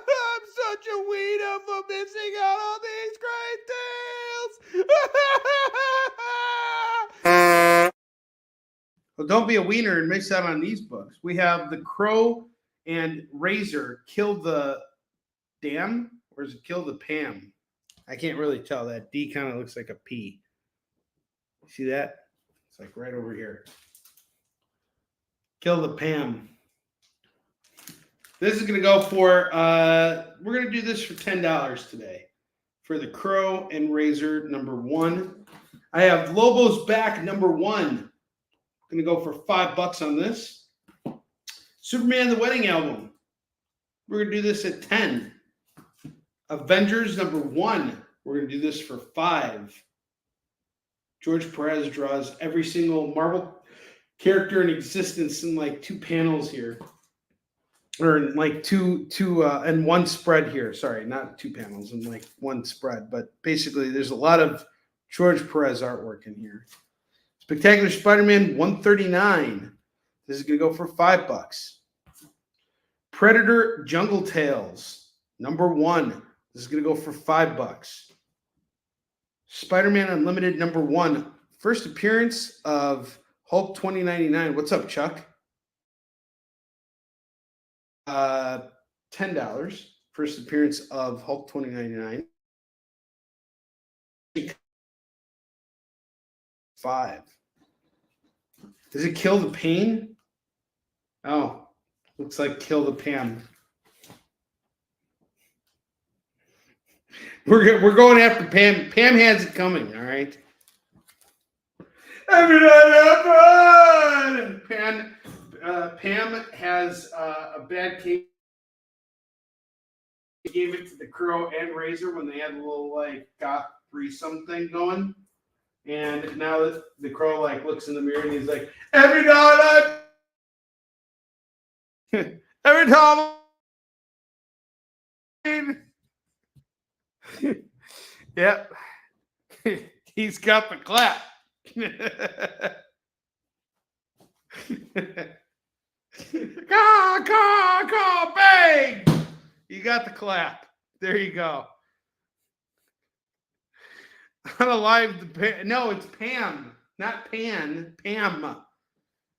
S4: I'm such a wiener for missing out on these great deals!
S3: Well, don't be a wiener and miss out on these books. We have The Crow and Razor Kill the Dam, or is it Kill the Pam? I can't really tell. That D kind of looks like a P. See that? It's like right over here. Kill the Pam. This is going to go for, we're going to do this for $10 today. For The Crow and Razor #1. I have Lobo's Back #1. Going to go for $5 on this. Superman the Wedding Album. We're going to do this at 10. Avengers #1. We're going to do this for 5. George Perez draws every single Marvel character in existence in like 2 panels here. Or in like two and 1 spread here. Sorry, not 2 panels, in like 1 spread. But basically, there's a lot of George Perez artwork in here. Spectacular Spider-Man 139. This is going to go for $5. Predator Jungle Tales #1. This is going to go for $5. Spider-Man Unlimited #1. First appearance of Hulk 2099. What's up, Chuck? $10. First appearance of Hulk 2099. 5. Does it Kill the Pain? Oh, looks like Kill the Pam. We're going after Pam. Pam has it coming, all right? Pam has a bad case. He gave it to The Crow and Razor when they had a little like got threesome thing going. And now that The Crow like looks in the mirror and he's like, every time yep. He's got the clap. Caw, bang! You got the clap. There you go. On a live, no, it's Pam, not Pan. Pam.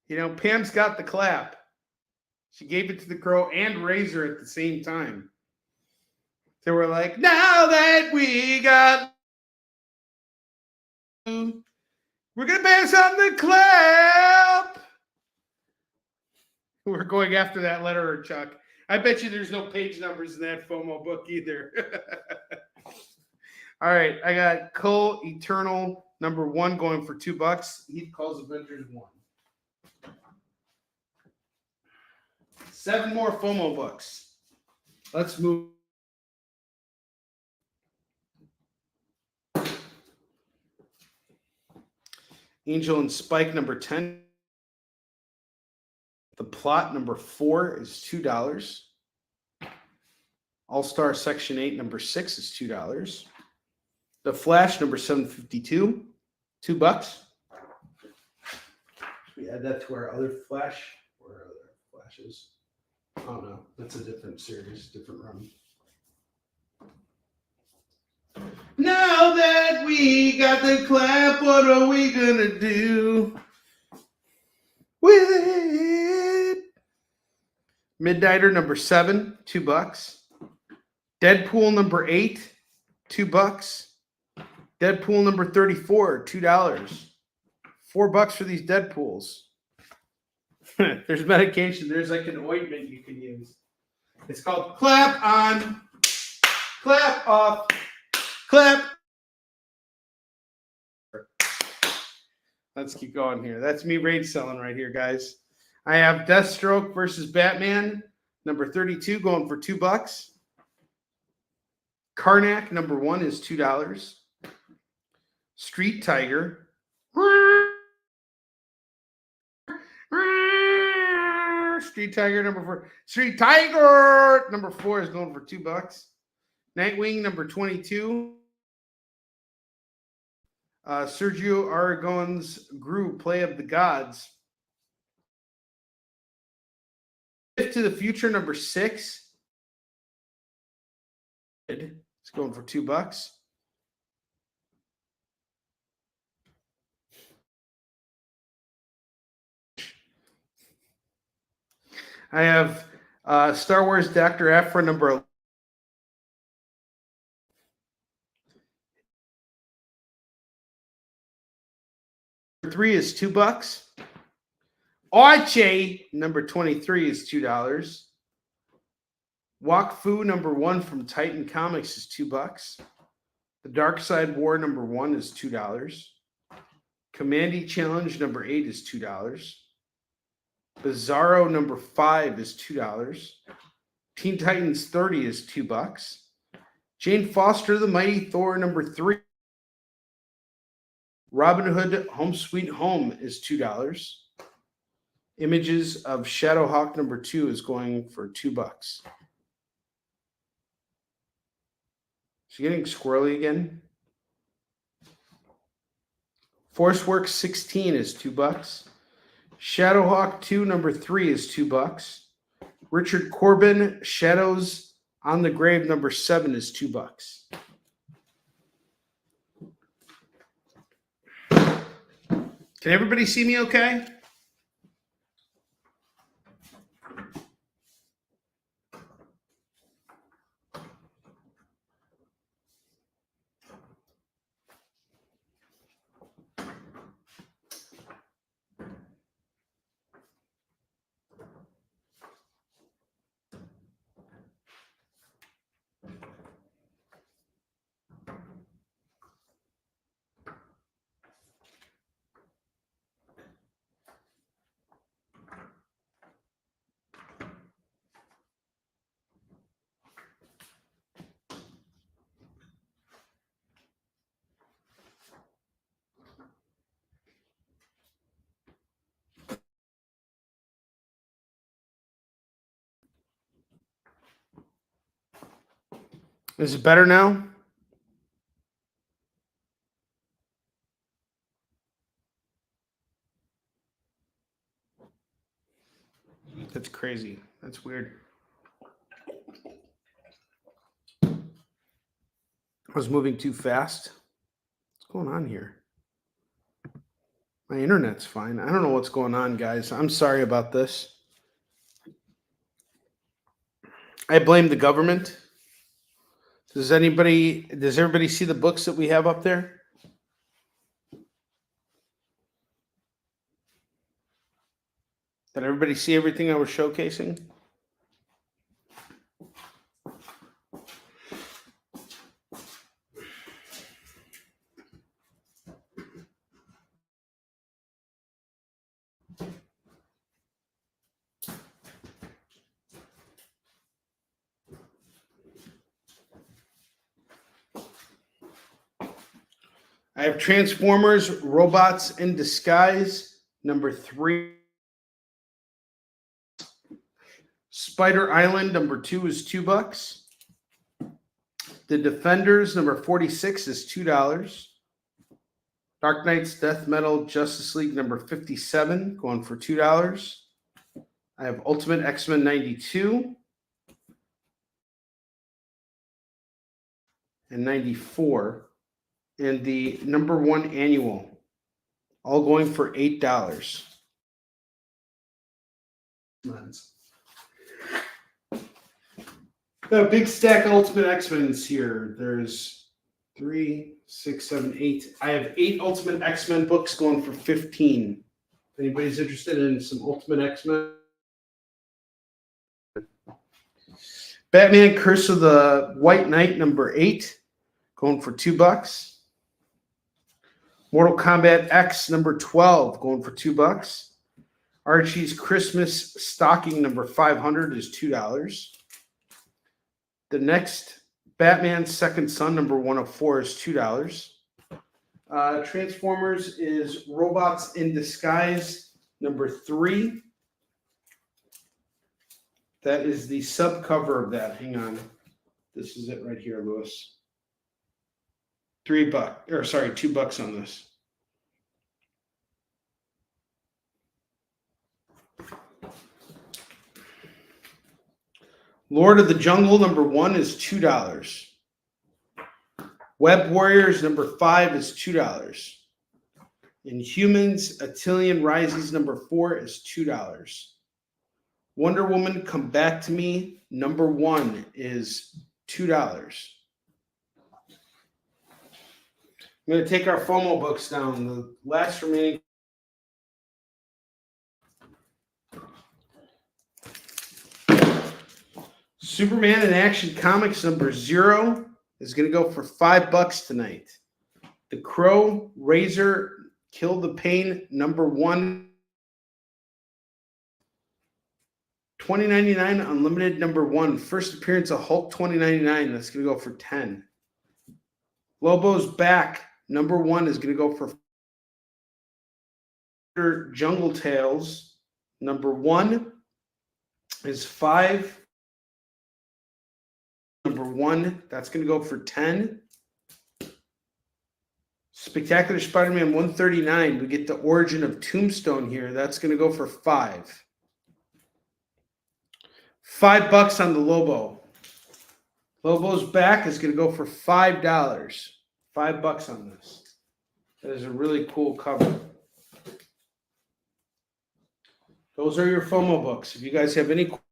S3: You know, Pam's got the clap. She gave it to The Crow and Razor at the same time. They were like, now that we got, we're gonna pass on the clap. We're going after that letterer, Chuck. I bet you there's no page numbers in that FOMO book either. All right, I got Co-Eternal #1 going for $2. Heath calls Avengers 1. 7 more FOMO books. Let's move. Angel and Spike #10. The Plot #4 is $2. All-Star Section 8 #6 is $2. The Flash #752, $2. We add that to our other Flash or other Flashes. Oh no, that's a different series, different run. Now that we got the clap, what are we gonna do with it? Midnighter #7, $2. Deadpool #8, $2. Deadpool #34, $2. $4 for these Deadpools. There's medication. There's like an ointment you can use. It's called Clap On, Clap Off, Clap. Let's keep going here. That's me rage selling right here, guys. I have Deathstroke versus Batman #32 going for $2. Karnak #1 is $2. Street Tiger. Street Tiger #4. Street Tiger #4 is going for $2. Nightwing #22. Sergio Aragon's Gru, Play of the Gods. Gift to the Future #6. It's going for $2. I have Star Wars Dr. Aphra #11. #3 is $2. Archie #23 is $2. Wakfu #1 from Titan Comics is $2. The Dark Side War #1 is $2. Commandy Challenge #8 is $2. Bizarro #5 is $2. Teen Titans 30 is $2. Jane Foster, The Mighty Thor #3. Robin Hood Home Sweet Home is $2. Images of Shadowhawk #2 is going for $2. Is she getting squirrely again? Forceworks 16 is $2. Shadowhawk 2 #3 is $2. Richard Corbin Shadows on the Grave #7 is $2. Can everybody see me okay? Is it better now? That's crazy. That's weird. I was moving too fast. What's going on here? My internet's fine. I don't know what's going on, guys. I'm sorry about this. I blame the government. Does everybody see the books that we have up there? Did everybody see everything I was showcasing? I have Transformers Robots in Disguise, number 3. Spider Island, number 2 is $2. The Defenders, number 46 is $2. Dark Knight's Death Metal Justice League, number 57, going for $2. I have Ultimate X-Men 92 and 94. And the number 1 annual, all going for $8. Got a big stack of Ultimate X-Men's here. There's 3, 6, 7, 8. I have 8 Ultimate X-Men books going for $15. If anybody's interested in some Ultimate X-Men. Batman Curse of the White Knight, number 8, going for $2. Mortal Kombat X, number 12, going for $2. Archie's Christmas Stocking, number 500, is $2. The next Batman Second Son, number 104, is $2. Transformers is Robots in Disguise, number 3. That is the subcover of that. Hang on. This is it right here, Lewis. $2 on this. Lord of the Jungle, number 1, is $2. Web Warriors, number 5, is $2. Inhumans, Attilan Rises, number 4, is $2. Wonder Woman, Come Back to Me, number 1, is $2. I'm going to take our FOMO books down. The last remaining. Superman in Action Comics number 0 is going to go for $5 tonight. The Crow, Razor, Kill the Pain number 1. $20.99 Unlimited number 1. First appearance of Hulk $20.99. That's going to go for $10. Lobo's Back number 1 is going to go for Jungle Tales number 1 is $5. Number 1, that's going to go for $10. Spectacular Spider-Man 139. We get the Origin of Tombstone here. That's going to go for $5. $5 on the Lobo. Lobo's Back is going to go for $5. $5 on this. That is a really cool cover. Those are your FOMO books. If you guys have any questions,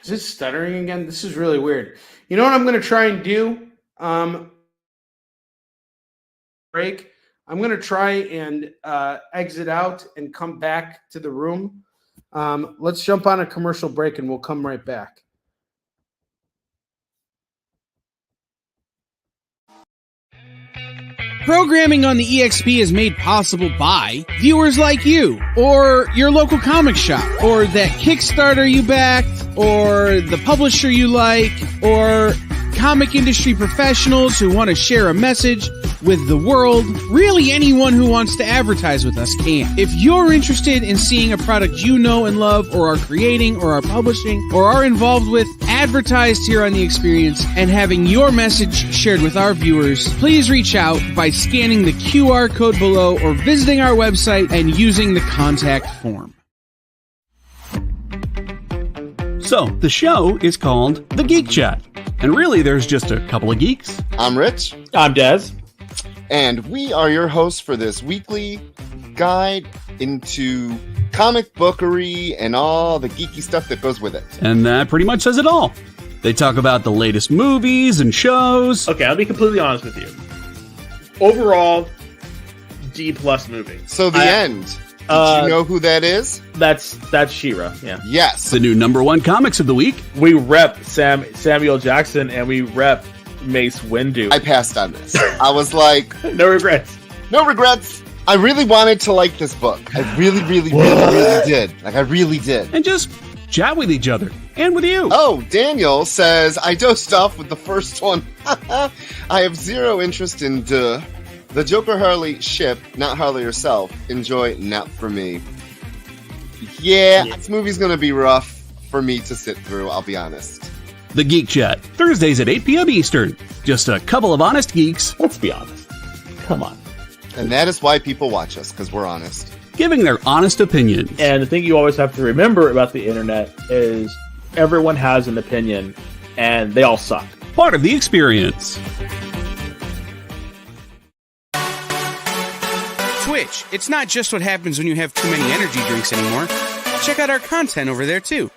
S3: is it stuttering again? This is really weird. You know what I'm going to try and do? Break. I'm going to try and exit out and come back to the room. Let's jump on a commercial break and we'll come right back.
S2: Programming on the EXP is made possible by viewers like you, or your local comic shop, or that Kickstarter you backed, or the publisher you like, or comic industry professionals who want to share a message with the world. Really, anyone who wants to advertise with us can. If you're interested in seeing a product you know and love, or are creating, or are publishing, or are involved with, advertised here on The Experience, and having your message shared with our viewers, please reach out by scanning the QR code below or visiting our website and using the contact form.
S1: So, the show is called The Geek Chat. And really, there's just a couple of geeks.
S8: I'm Rich.
S5: I'm Dez.
S8: And we are your hosts for this weekly guide into comic bookery and all the geeky stuff that goes with it.
S1: And that pretty much says it all. They talk about the latest movies and shows.
S9: Okay, I'll be completely honest with you. Overall, D+ movie.
S8: So the end. Did you know who that is?
S9: That's She-Ra. Yeah.
S8: Yes.
S1: The new #1 comics of the week.
S9: We rep Samuel Jackson and we rep Mace Windu.
S8: I passed on this. I was like,
S9: no regrets.
S8: No regrets. I really wanted to like this book. I really did. Like, I really did.
S1: And just chat with each other and with you.
S8: Oh, Daniel says, I dosed off with the first one. I have zero interest in the Joker Harley ship, not Harley herself. Enjoy, not for me. Yeah, this movie's gonna be rough for me to sit through, I'll be honest.
S1: The Geek Chat, Thursdays at 8 p.m. Eastern. Just a couple of honest geeks.
S9: Let's be honest. Come on.
S8: And that is why people watch us, because we're honest.
S1: Giving their honest opinions.
S9: And the thing you always have to remember about the internet is everyone has an opinion, and they all suck.
S1: Part of the experience.
S2: Twitch, it's not just what happens when you have too many energy drinks anymore. Check out our content over there, too.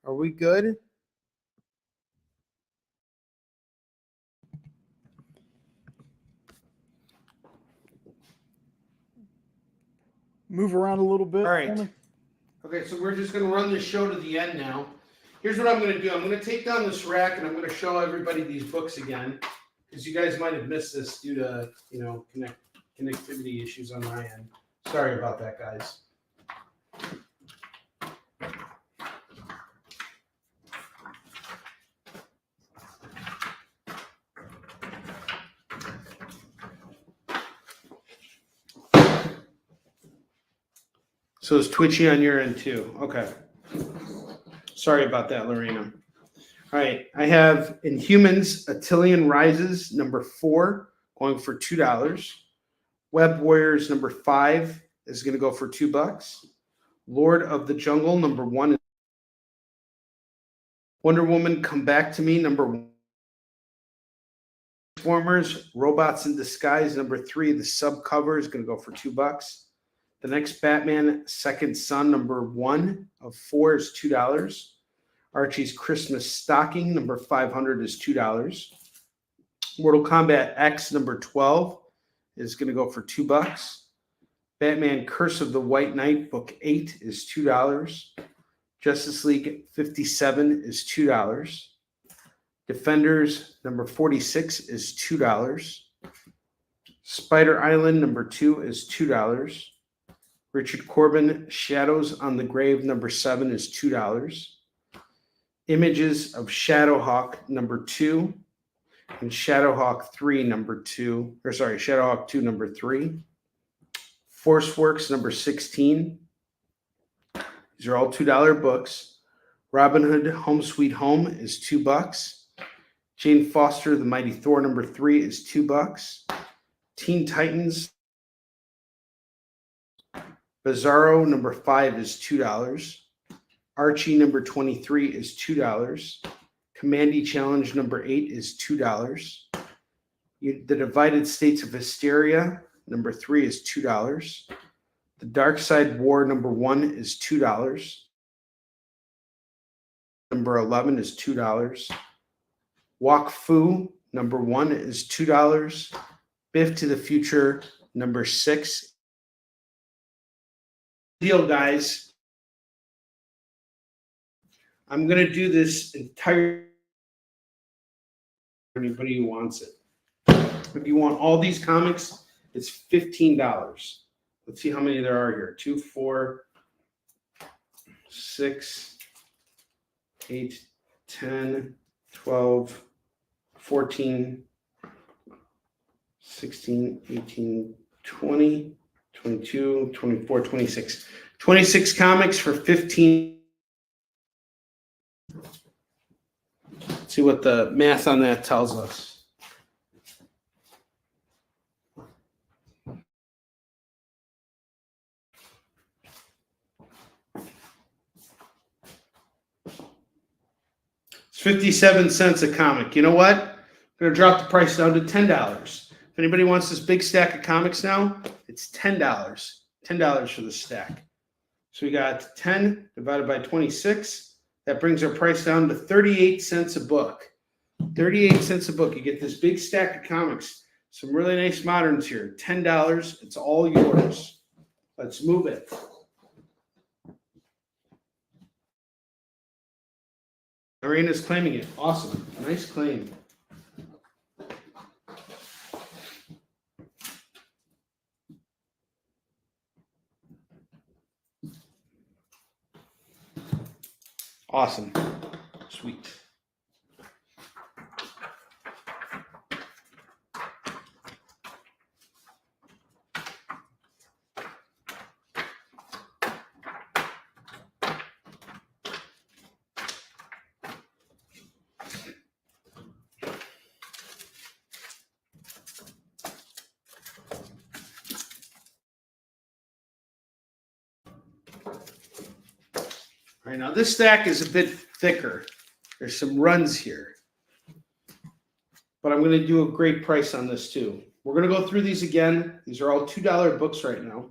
S3: Are we good?
S5: Move around a little bit.
S3: All right. Okay, so we're just going to run the show to the end now. Here's what I'm going to do. I'm going to take down this rack and I'm going to show everybody these books again, because you guys might have missed this due to, connectivity issues on my end. Sorry about that, guys. So it's twitchy on your end too. Okay. Sorry about that, Lorena. All right. I have Inhumans, Attilian Rises, #4, going for $2. Web Warriors, #5, is going to go for $2. Lord of the Jungle, #1. Wonder Woman, Come Back to Me, #1. Transformers, Robots in Disguise, #3. The subcover is going to go for $2. The next Batman, Second Son, #1 of 4 is $2. Archie's Christmas Stocking, #500 is $2. Mortal Kombat X, #12 is going to go for $2. Batman Curse of the White Knight, Book 8 is $2. Justice League 57 is $2. Defenders, #46 is $2. Spider Island, #2 is $2. Richard Corbin, Shadows on the Grave, #7 is $2. Images of Shadowhawk, #2, and Shadowhawk 3, #2, or sorry, Shadowhawk 2, #3. Forceworks, #16. These are all $2 books. Robin Hood, Home Sweet Home is $2. Jane Foster, The Mighty Thor, #3 is $2. Teen Titans, Bizarro, #5 is $2. Archie, #23 is $2. Commandy Challenge, #8 is $2. The Divided States of Hysteria, #3 is $2. The Dark Side War, #1 is $2. #11 is $2. Wak Fu, #1 is $2. Biff to the Future, #6. Deal, guys. I'm going to do this entire anybody who wants it. If you want all these comics, it's $15. Let's see how many there are here. 2, 4, 6, 8, 10, 12, 14, 16, 18, 20, 22, 24, 26. 26 comics for 15. Let's see what the math on that tells us. It's 57 cents a comic. You know what? I'm going to drop the price down to $10. If anybody wants this big stack of comics now, it's $10. $10 for the stack. So we got 10 divided by 26. That brings our price down to 38 cents a book. 38 cents a book. You get this big stack of comics. Some really nice moderns here. $10. It's all yours. Let's move it. Arena's claiming it. Awesome. Nice claim. Awesome. Sweet. All right, now this stack is a bit thicker. There's some runs here. But I'm going to do a great price on this too. We're going to go through these again. These are all $2 books right now.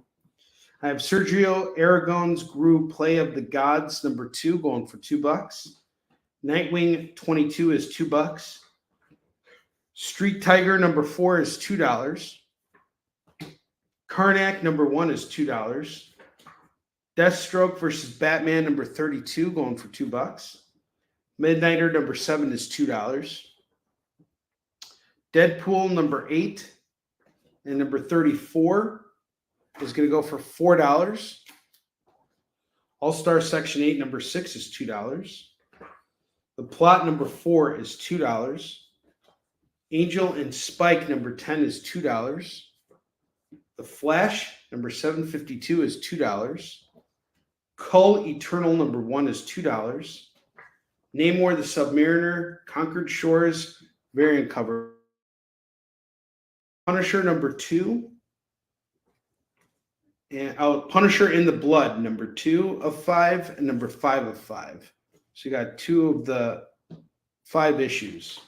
S3: I have Sergio Aragon's Gru Play of the Gods #2 going for $2. Nightwing 22 is $2. Street Tiger #4 is $2. Karnak #1 is $2. Deathstroke versus Batman #32 going for $2. Midnighter #7 is $2. Deadpool #8 and #34 is going to go for $4. All-Star Section 8 #6 is $2. The Plot #4 is $2. Angel and Spike #10 is $2. The Flash #752 is $2. Cull Eternal #1 is $2. Namor the Submariner, Conquered Shores, variant cover. Punisher #2. And Punisher in the Blood #2 of 5 and #5 of 5. So you got 2 of the 5 issues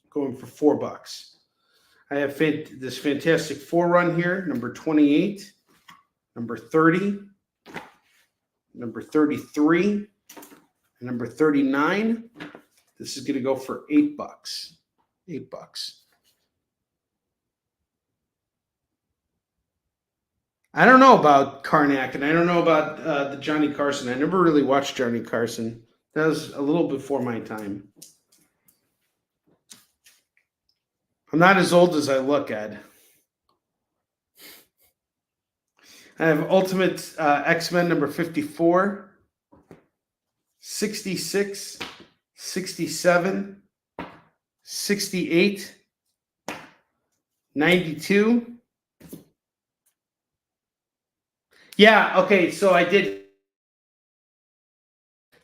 S3: going for $4. I have this Fantastic Four run here, #28, #30. #33 and #39. This is going to go for $8. $8. I don't know about Karnak, and I don't know about the Johnny Carson. I never really watched Johnny Carson. That was a little before my time. I'm not as old as I look, Ed. I have Ultimate X-Men #54, 66, 67, 68, 92. Yeah, okay, so I did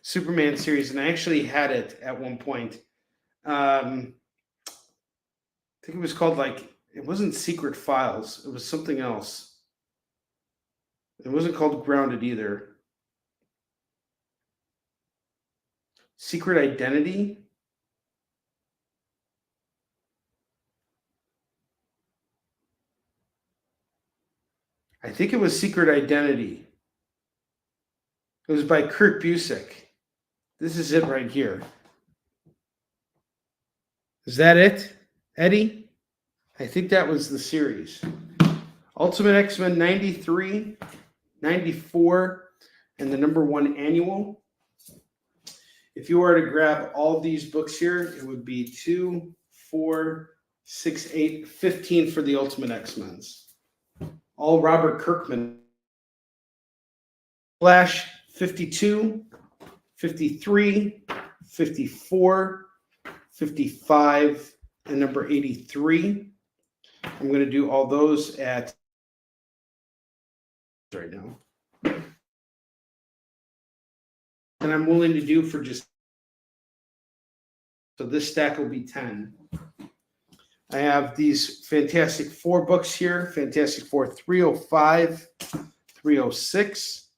S3: Superman series, and I actually had it at one point. I think it was called, it wasn't Secret Files. It was something else. It wasn't called Grounded either. Secret Identity? I think it was Secret Identity. It was by Kurt Busiek. This is it right here. Is that it, Eddie? I think that was the series. Ultimate X-Men 93, 94, and the #1 annual. If you were to grab all of these books here, it would be 2, 4, 6, 8, 15 for the Ultimate X-Men's. All Robert Kirkman. Flash 52, 53, 54, 55, and #83. I'm going to do all those at right now. And I'm willing to do for just, so this stack will be 10. I have these Fantastic Four books here. Fantastic Four 305, 306,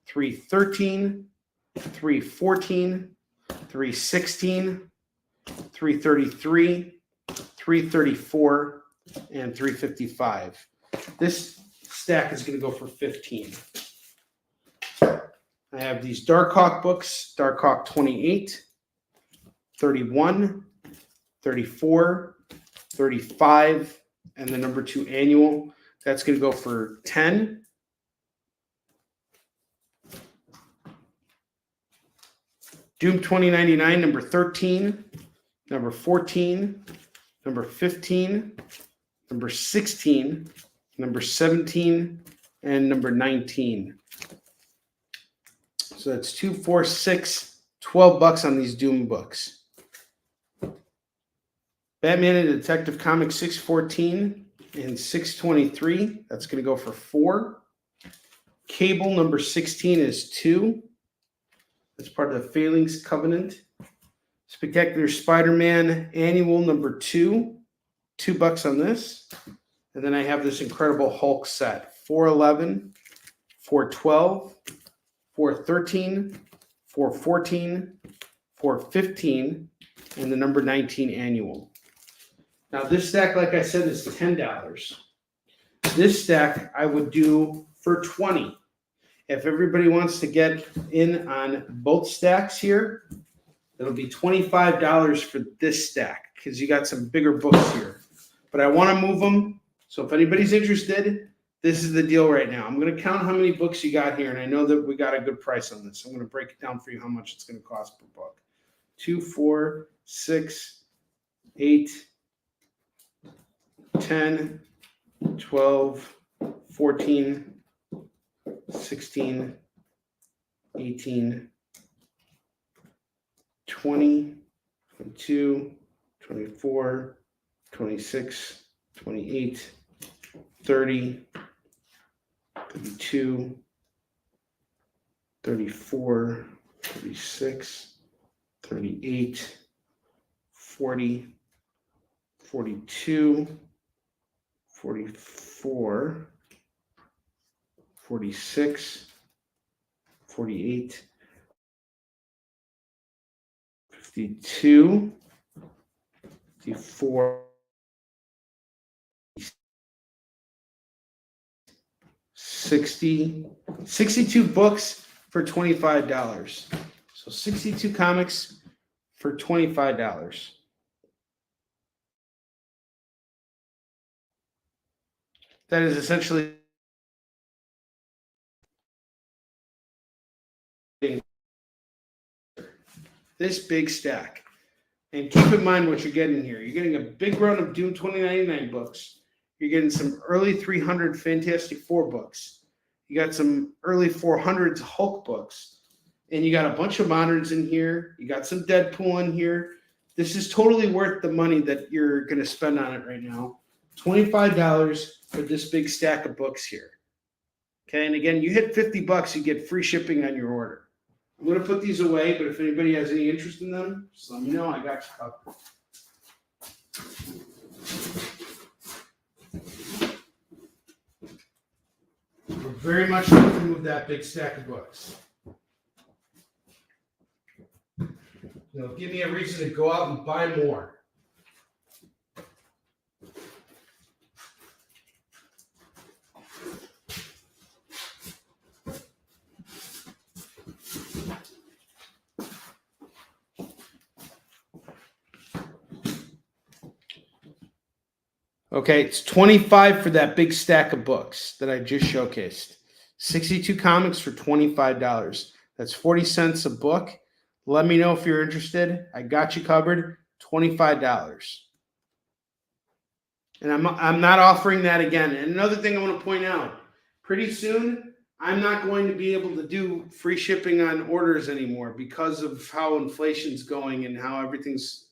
S3: 313, 314, 316, 333, 334, and 355. This stack is going to go for 15. I have these Darkhawk books, Darkhawk 28, 31, 34, 35, and the number 2 annual. That's going to go for 10. Doom 2099, number 13, number 14, number 15, number 16, number 17, and number 19. So that's 2, 4, 6, 12 bucks on these Doom books. Batman and Detective Comics 614 and 623. That's going to go for 4. Cable number 16 is 2. That's part of the Phalanx Covenant. Spectacular Spider-Man Annual number 2. $2 on this. And then I have this incredible Hulk set. 411, 412, 413, 414, 415, and the number 19 annual. Now this stack, like I said, is $10. This stack I would do for 20. If everybody wants to get in on both stacks here, it'll be $25 for this stack because you got some bigger books here. But I want to move them. So if anybody's interested, this is the deal right now. I'm going to count how many books you got here, and I know that we got a good price on this. I'm going to break it down for you how much it's going to cost per book. 2, 4, 6, 8, 10, 12, 14, 16, 18, 20, 22, 24, 26, 28, 30, 32, 34, 36, 38, 40, 42, 44, 46, 48, 52, 54, 60, 62 books for $25. So 62 comics for $25. That is essentially this big stack. And keep in mind what you're getting here. You're getting a big run of Doom 2099 books. You're getting some early 300 Fantastic Four books. You got some early 400s Hulk books. And you got a bunch of moderns in here. You got some Deadpool in here. This is totally worth the money that you're going to spend on it right now. $25 for this big stack of books here. Okay, and again, you hit $50, you get free shipping on your order. I'm going to put these away, but if anybody has any interest in them, just let me know. I got you covered. We're very much going to move that big stack of books. Give me a reason to go out and buy more. Okay, it's $25 for that big stack of books that I just showcased. 62 comics for $25. That's 40 cents a book. Let me know if you're interested. I got you covered. $25. And I'm not offering that again. And another thing I want to point out, pretty soon, I'm not going to be able to do free shipping on orders anymore because of how inflation's going and how everything's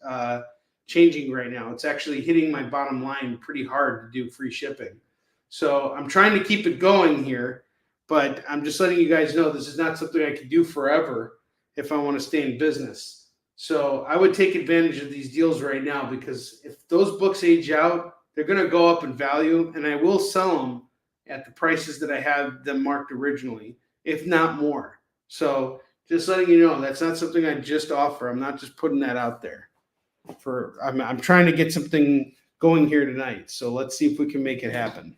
S3: changing right now. It's actually hitting my bottom line pretty hard to do free shipping. So I'm trying to keep it going here, but I'm just letting you guys know this is not something I can do forever if I want to stay in business. So I would take advantage of these deals right now, because if those books age out, they're going to go up in value, and I will sell them at the prices that I have them marked originally, if not more. So just letting you know, that's not something I just offer. I'm not just putting that out there. I'm trying to get something going here tonight. So let's see if we can make it happen.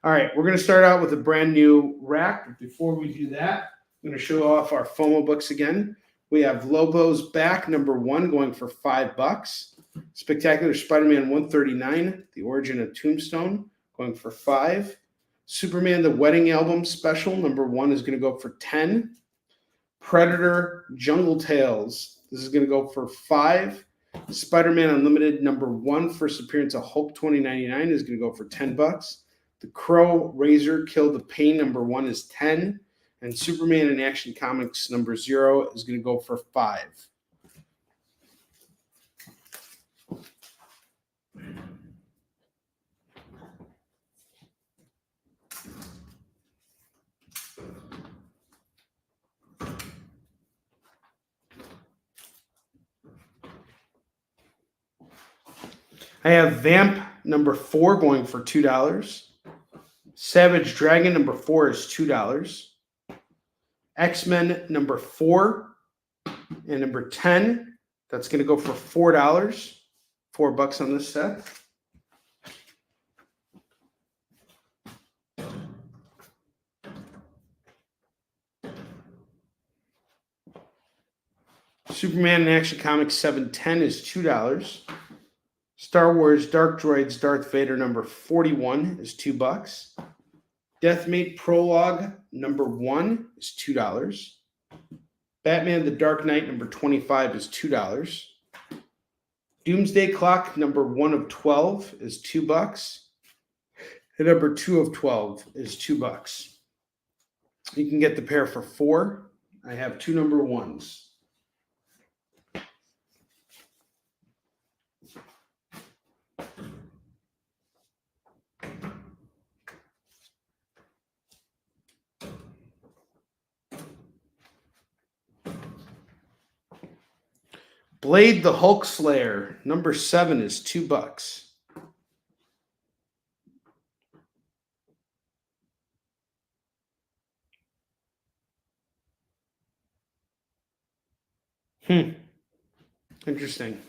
S3: All right, we're going to start out with a brand new rack. But before we do that, I'm going to show off our FOMO books again. We have Lobo's Back #1 going for $5. Spectacular Spider-Man 139, The Origin of Tombstone, going for $5. Superman The Wedding Album Special #1 is going to go for $10. Predator Jungle Tales, this is going to go for $5. Spider-Man Unlimited #1, first appearance of Hulk 2099, is going to go for $10. The Crow Razor Kill the Pain #1 is $10. And Superman in Action Comics #0 is going to go for $5. I have Vamp #4 going for $2. Savage Dragon #4 is $2. X-Men #4 and #10, that's going to go for $4. $4 on this set. Superman in Action Comics 710 is $2. Star Wars Dark Droids Darth Vader #41 is $2. Deathmate Prologue #1 is $2. Batman The Dark Knight #25 is $2. Doomsday Clock #1 of 12 is $2. And #2 of 12 is $2. You can get the pair for $4. I have 2 #1s. Blade the Hulk Slayer #7 is $2. Interesting.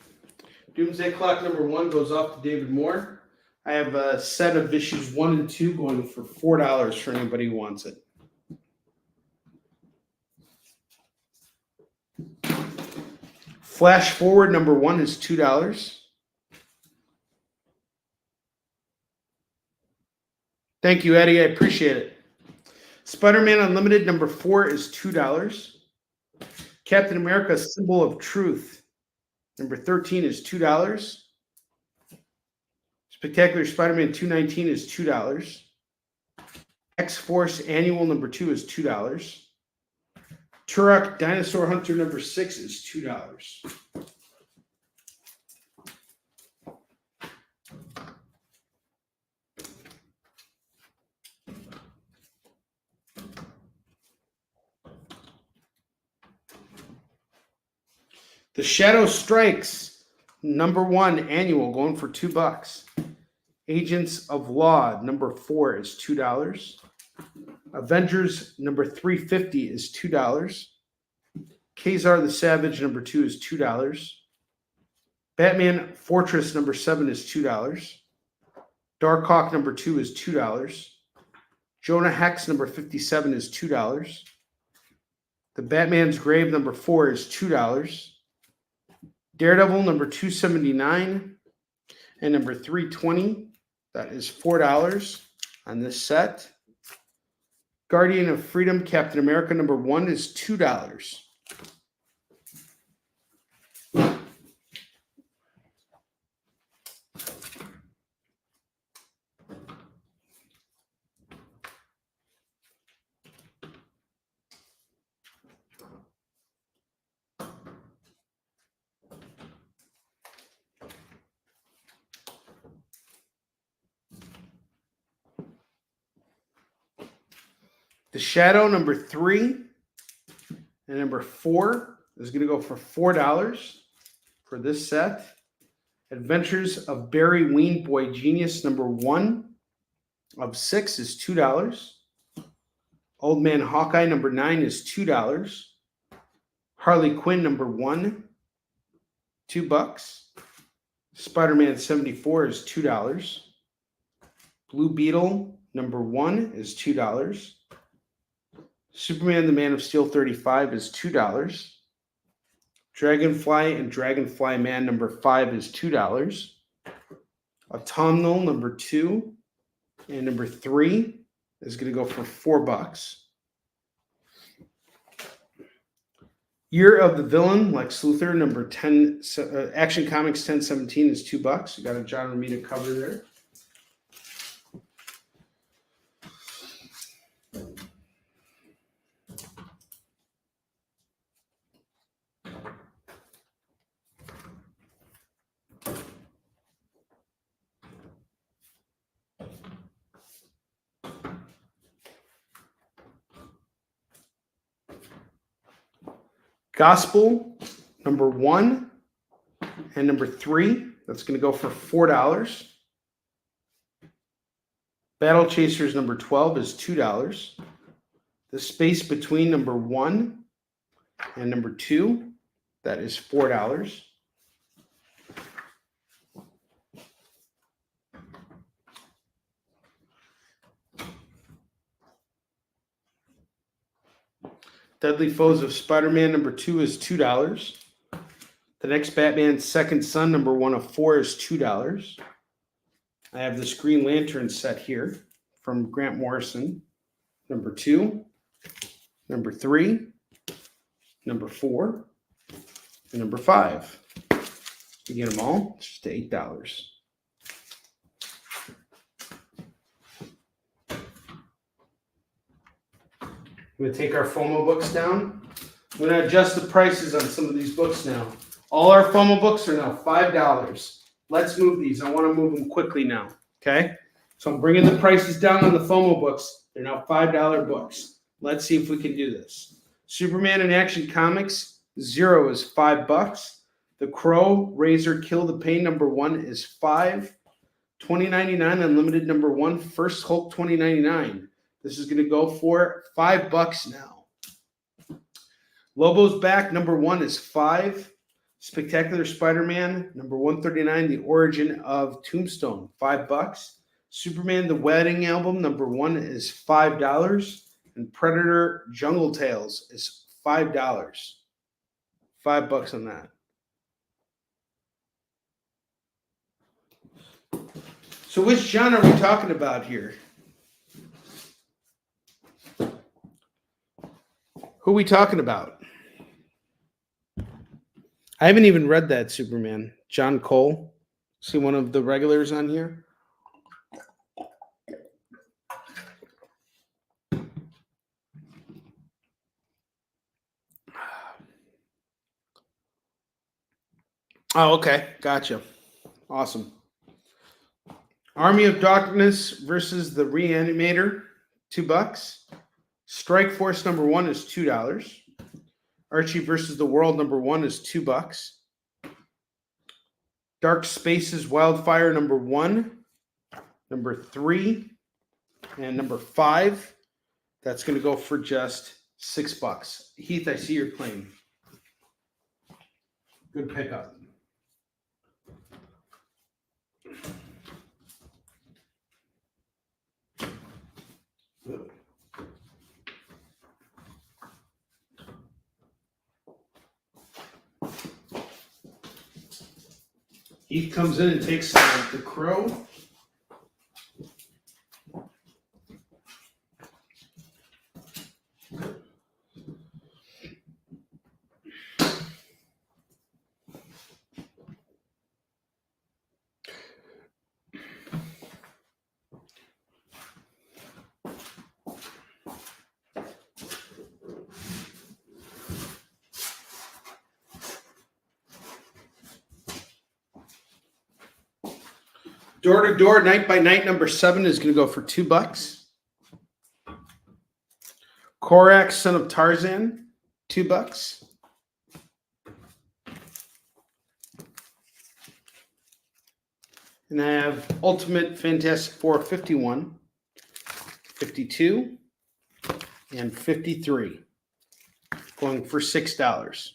S3: Doomsday Clock #1 goes off to David Moore. I have a set of issues 1 and 2 going for $4 for anybody who wants it. Flash Forward #1 is $2. Thank you, Eddie. I appreciate it. Spider-Man Unlimited #4 is $2. Captain America Symbol of Truth #13 is $2. Spectacular Spider-Man 219 is $2. X-Force Annual #2 is $2. Turok Dinosaur Hunter #6 is $2. The Shadow Strikes #1 Annual going for $2. Agents of Law #4 is $2. Avengers #350 is $2. Kazar the Savage #2 is $2. Batman Fortress #7 is $2. Darkhawk #2 is $2. Jonah Hex #57 is $2. The Batman's Grave #4 is $2. Daredevil #279 and #320, that is $4 on this set. Guardian of Freedom Captain America #1 is $2. The Shadow number 3 and number 4 is going to go for $4 for this set. Adventures of Barry Ween Boy Genius number 1 of 6 is $2. Old Man Hawkeye number 9 is $2. Harley Quinn number 1, $2. Spider-Man 74 is $2. Blue Beetle number 1 is $2. Superman the Man of Steel 35 is $2. Dragonfly and Dragonfly Man number 5 is $2. Autumnal number 2 and number 3 is going to go for $4. Year of the Villain, Lex Luthor, number 10, Action Comics 1017 is $2. You got a John Romita cover there. Gospel, number 1 and number 3. That's going to go for $4. Battle Chasers, number 12 is $2. The Space Between, number 1 and number 2. That is $4. Deadly Foes of Spider-Man number 2 is $2. The next Batman Second Son number 1 of 4 is $2. I have this Green Lantern set here from Grant Morrison, number 2, number 3, number 4, and number 5. You get them all, it's just $8. I'm going to take our FOMO books down. I'm going to adjust the prices on some of these books now. All our FOMO books are now $5. Let's move these. I want to move them quickly now. Okay? So I'm bringing the prices down on the FOMO books. They're now $5 books. Let's see if we can do this. Superman in Action Comics, 0 is $5. The Crow, Razor, Kill the Pain, number 1 is $5. $20.99 Unlimited, number 1. First Hulk, $20.99. This is going to go for $5 now. Lobo's Back, number 1 is $5. Spectacular Spider-Man, number 139, The Origin of Tombstone, $5. Superman, The Wedding Album, number 1 is $5. And Predator Jungle Tales is $5. $5 on that. So which genre are we talking about here? Who are we talking about? I haven't even read that Superman. John Cole. See one of the regulars on here? Oh, okay. Gotcha. Awesome. Army of Darkness versus the Reanimator, $2. Strike Force number 1 is $2. Archie versus the World number 1 is $2. Dark Spaces Wildfire number 1, number 3, and number 5. That's going to go for just $6. Heath, I see your claim. Good pickup. Heath comes in and takes the Crow. Door to Door, Night by Night, number 7 is going to go for $2. Korak, Son of Tarzan, $2. And I have Ultimate Fantastic Four 51, 52, and 53. Going for $6.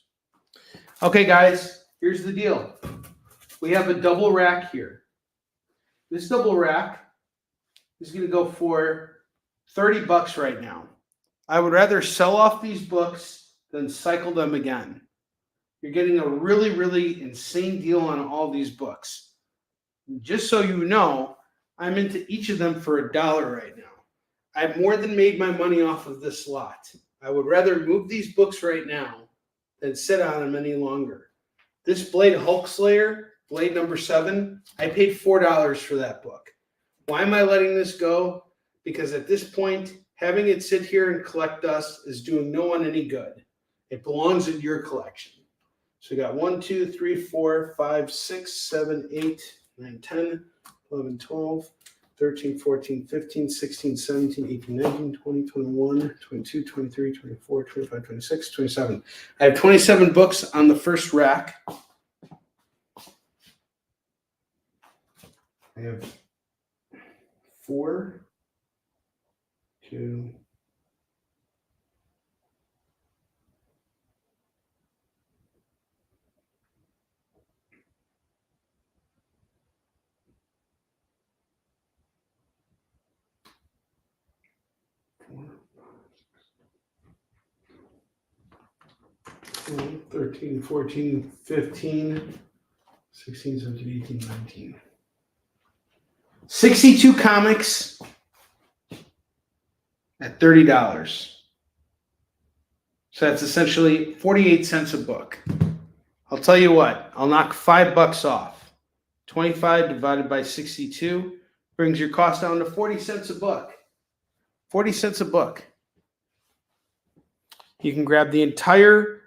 S3: Okay, guys, here's the deal. We have a double rack here. This double rack is going to go for $30 right now. I would rather sell off these books than cycle them again. You're getting a really, really insane deal on all these books. Just so you know, I'm into each of them for $1 right now. I've more than made my money off of this lot. I would rather move these books right now than sit on them any longer. This Blade Hulk Slayer, Blade number 7, I paid $4 for that book. Why am I letting this go? Because at this point, having it sit here and collect dust is doing no one any good. It belongs in your collection. So we got 1, 2, 3, 4, 5, 6, 7, 8, 9, 10, 11, 12, 13, 14, 15, 16, 17, 18, 19, 20, 21, 22, 23, 24, 25, 26, 27. I have 27 books on the first rack. I have 4, 2, 13, 14, 15, 16, 17, 18, 19. 62 comics at $30. So that's essentially 48 cents a book. I'll tell you what, I'll knock $5 off. 25 divided by 62 brings your cost down to 40 cents a book. 40 cents a book. You can grab the entire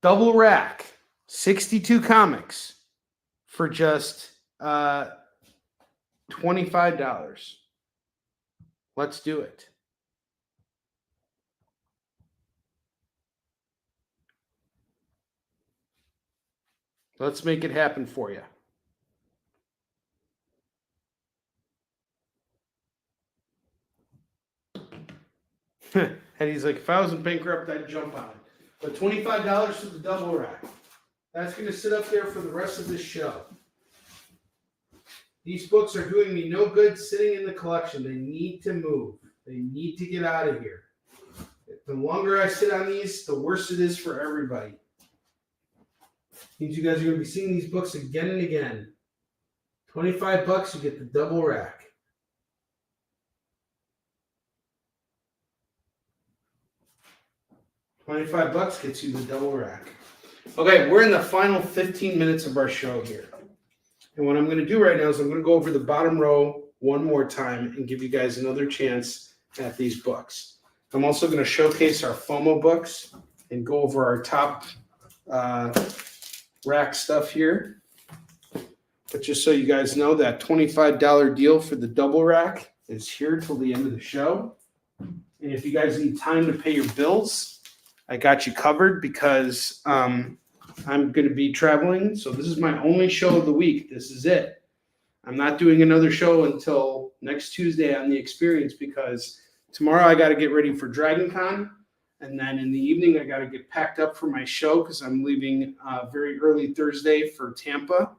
S3: double rack, 62 comics, for just $25. Let's do it. Let's make it happen for you. Eddie's like, if I wasn't bankrupt, I'd jump on it. But $25 for the double rack. That's going to sit up there for the rest of this show. These books are doing me no good sitting in the collection. They need to move. They need to get out of here. The longer I sit on these, the worse it is for everybody. Means you guys are going to be seeing these books again and again. $25, you get the double rack. $25 gets you the double rack. Okay, we're in the final 15 minutes of our show here. And what I'm going to do right now is I'm going to go over the bottom row one more time and give you guys another chance at these books. I'm also going to showcase our FOMO books and go over our top rack stuff here. But just so you guys know, that $25 deal for the double rack is here till the end of the show. And if you guys need time to pay your bills, I got you covered because I'm going to be traveling. So this is my only show of the week. This is it. I'm not doing another show until next Tuesday on The Experience because tomorrow I got to get ready for Dragon Con. And then in the evening, I got to get packed up for my show because I'm leaving very early Thursday for Tampa.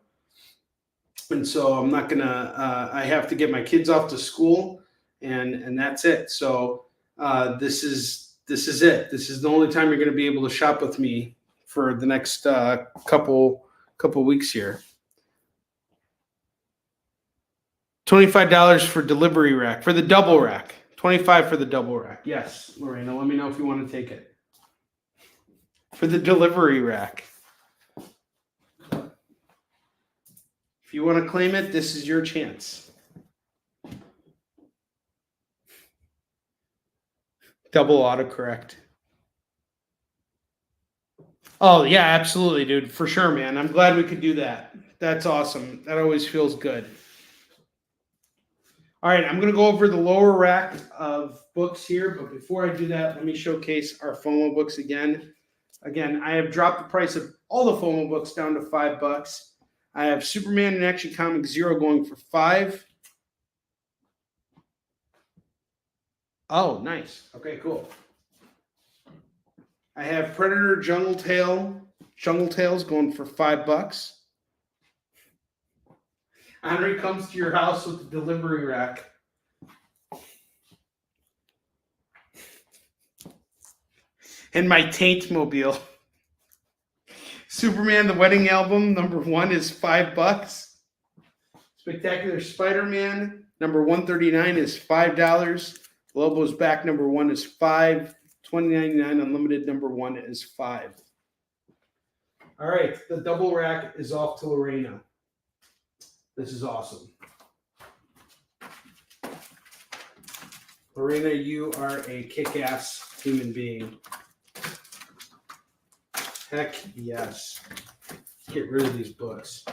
S3: And so I'm not going to, I have to get my kids off to school and that's it. So this is it. This is the only time you're going to be able to shop with me for the next couple weeks here. $25 for delivery rack, for the double rack. $25 for the double rack. Yes, Lorena, let me know if you want to take it. For the delivery rack. If you want to claim it, this is your chance. Double autocorrect. Oh, yeah, absolutely, dude. For sure, man. I'm glad we could do that. That's awesome. That always feels good. All right, I'm going to go over the lower rack of books here, but before I do that, let me showcase our FOMO books again. Again, I have dropped the price of all the FOMO books down to $5. I have Superman and Action Comics 0 going for $5. Oh, nice. Okay, cool. I have Predator Jungle Tales going for $5. Onrie comes to your house with the delivery rack. And my Taint Mobile. Superman, the Wedding Album, number 1 is $5. Spectacular Spider-Man, number 139 is $5. Lobo's Back, number 1 is $5. $20.99 Unlimited, number 1 is $5. All right, the double rack is off to Lorena. This is awesome. Lorena, you are a kick-ass human being. Heck yes. Let's get rid of these books.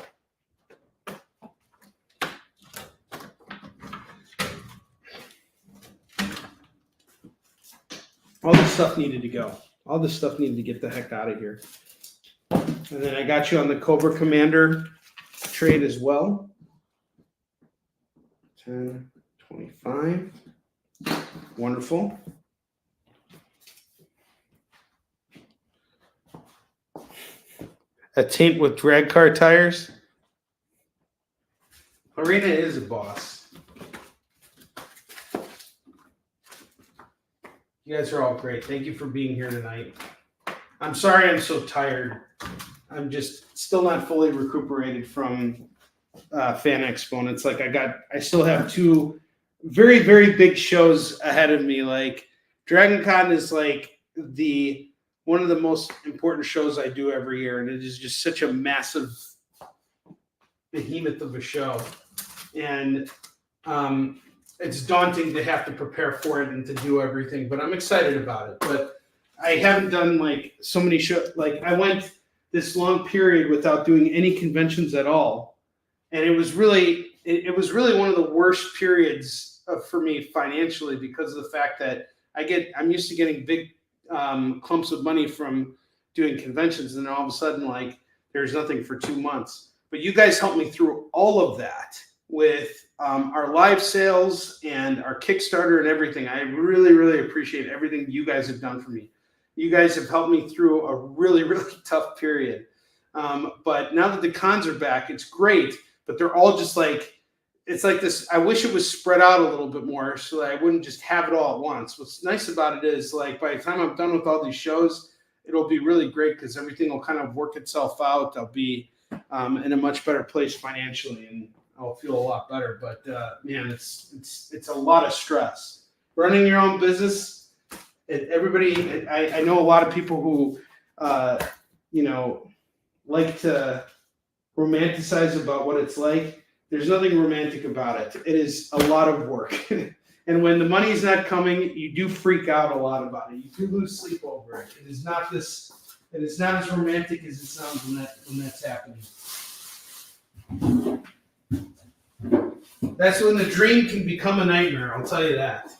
S3: All this stuff needed to go. All this stuff needed to get the heck out of here. And then I got you on the Cobra Commander trade as well. 10, 25. Wonderful. A Taint with drag car tires. Lorena is a boss. You guys are all great. Thank you for being here tonight. I'm sorry I'm so tired. I'm just still not fully recuperated from Fan Expo. And it's like I still have 2 very, very big shows ahead of me. Like Dragon Con is like one of the most important shows I do every year. And it is just such a massive behemoth of a show. And it's daunting to have to prepare for it and to do everything, but I'm excited about it. But I haven't done like so many shows. Like I went this long period without doing any conventions at all. And it was really one of the worst periods for me financially because of the fact that I'm used to getting big clumps of money from doing conventions, and then all of a sudden, like, there's nothing for 2 months. But you guys helped me through all of that with our live sales and our Kickstarter and everything. I really, really appreciate everything you guys have done for me. You guys have helped me through a really, really tough period. But now that the cons are back, it's great, but they're all just like, it's like this. I wish it was spread out a little bit more so that I wouldn't just have it all at once. What's nice about it is, like, by the time I'm done with all these shows, it'll be really great because everything will kind of work itself out. I'll be in a much better place financially, and I'll feel a lot better. But man, it's a lot of stress. Running your own business, I know a lot of people who like to romanticize about what it's like. There's nothing romantic about it. It is a lot of work. And when the money's not coming, you do freak out a lot about it. You do lose sleep over it. It is not as romantic as it sounds when that's happening. That's when the dream can become a nightmare, I'll tell you that.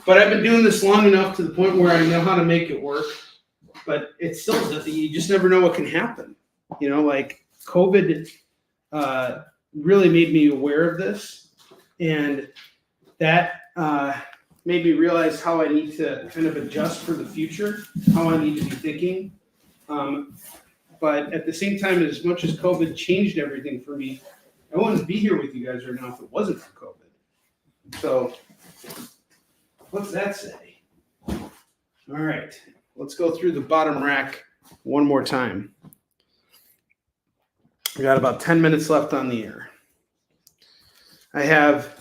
S3: But I've been doing this long enough to the point where I know how to make it work. But it's still that you just never know what can happen. Like COVID really made me aware of this, and that made me realize how I need to kind of adjust for the future, how I need to be thinking. But at the same time, as much as COVID changed everything for me, I wouldn't be here with you guys right now if it wasn't for COVID. So what's that say? All right, let's go through the bottom rack one more time. We got about 10 minutes left on the air. I have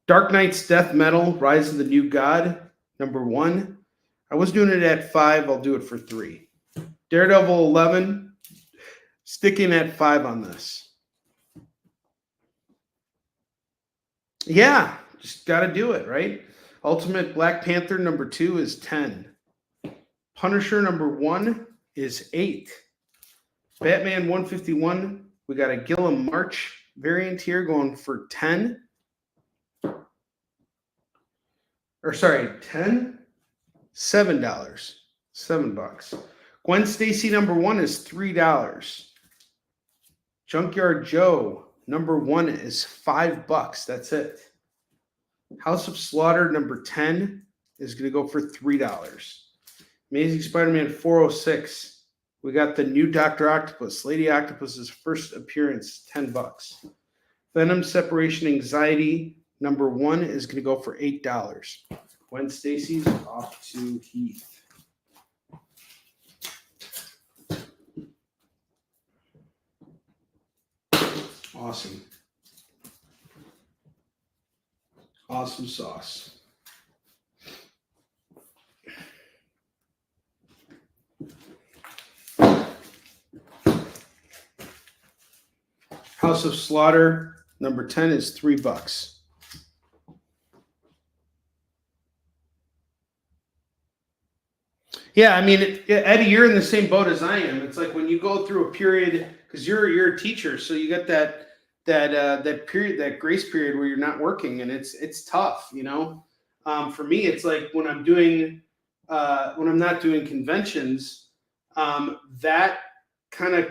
S3: Dark Knight's Death Metal, Rise of the New God, number 1. I was doing it at 5. I'll do it for 3. Daredevil 11, sticking at 5 on this. Yeah, just got to do it, right? Ultimate Black Panther number 2 is 10. Punisher number 1 is 8. Batman 151, we got a Gilliam March variant here going for 10. or sorry, 10, $7, $7. Gwen Stacy number 1 is $3. Junkyard Joe number 1 is $5. That's it. House of Slaughter number 10 is going to go for $3. Amazing Spider-Man 406. We got the new Dr. Octopus, Lady Octopus's first appearance, $10. Venom Separation Anxiety number 1 is going to go for $8. Gwen Stacy's off to Heath. Awesome. Awesome sauce. House of Slaughter number 10 is $3. Yeah, I mean, Eddie, you're in the same boat as I am. It's like when you go through a period, because you're a teacher, so you got that period, that grace period where you're not working, and it's tough, you know. For me, it's like when I'm not doing conventions, that kind of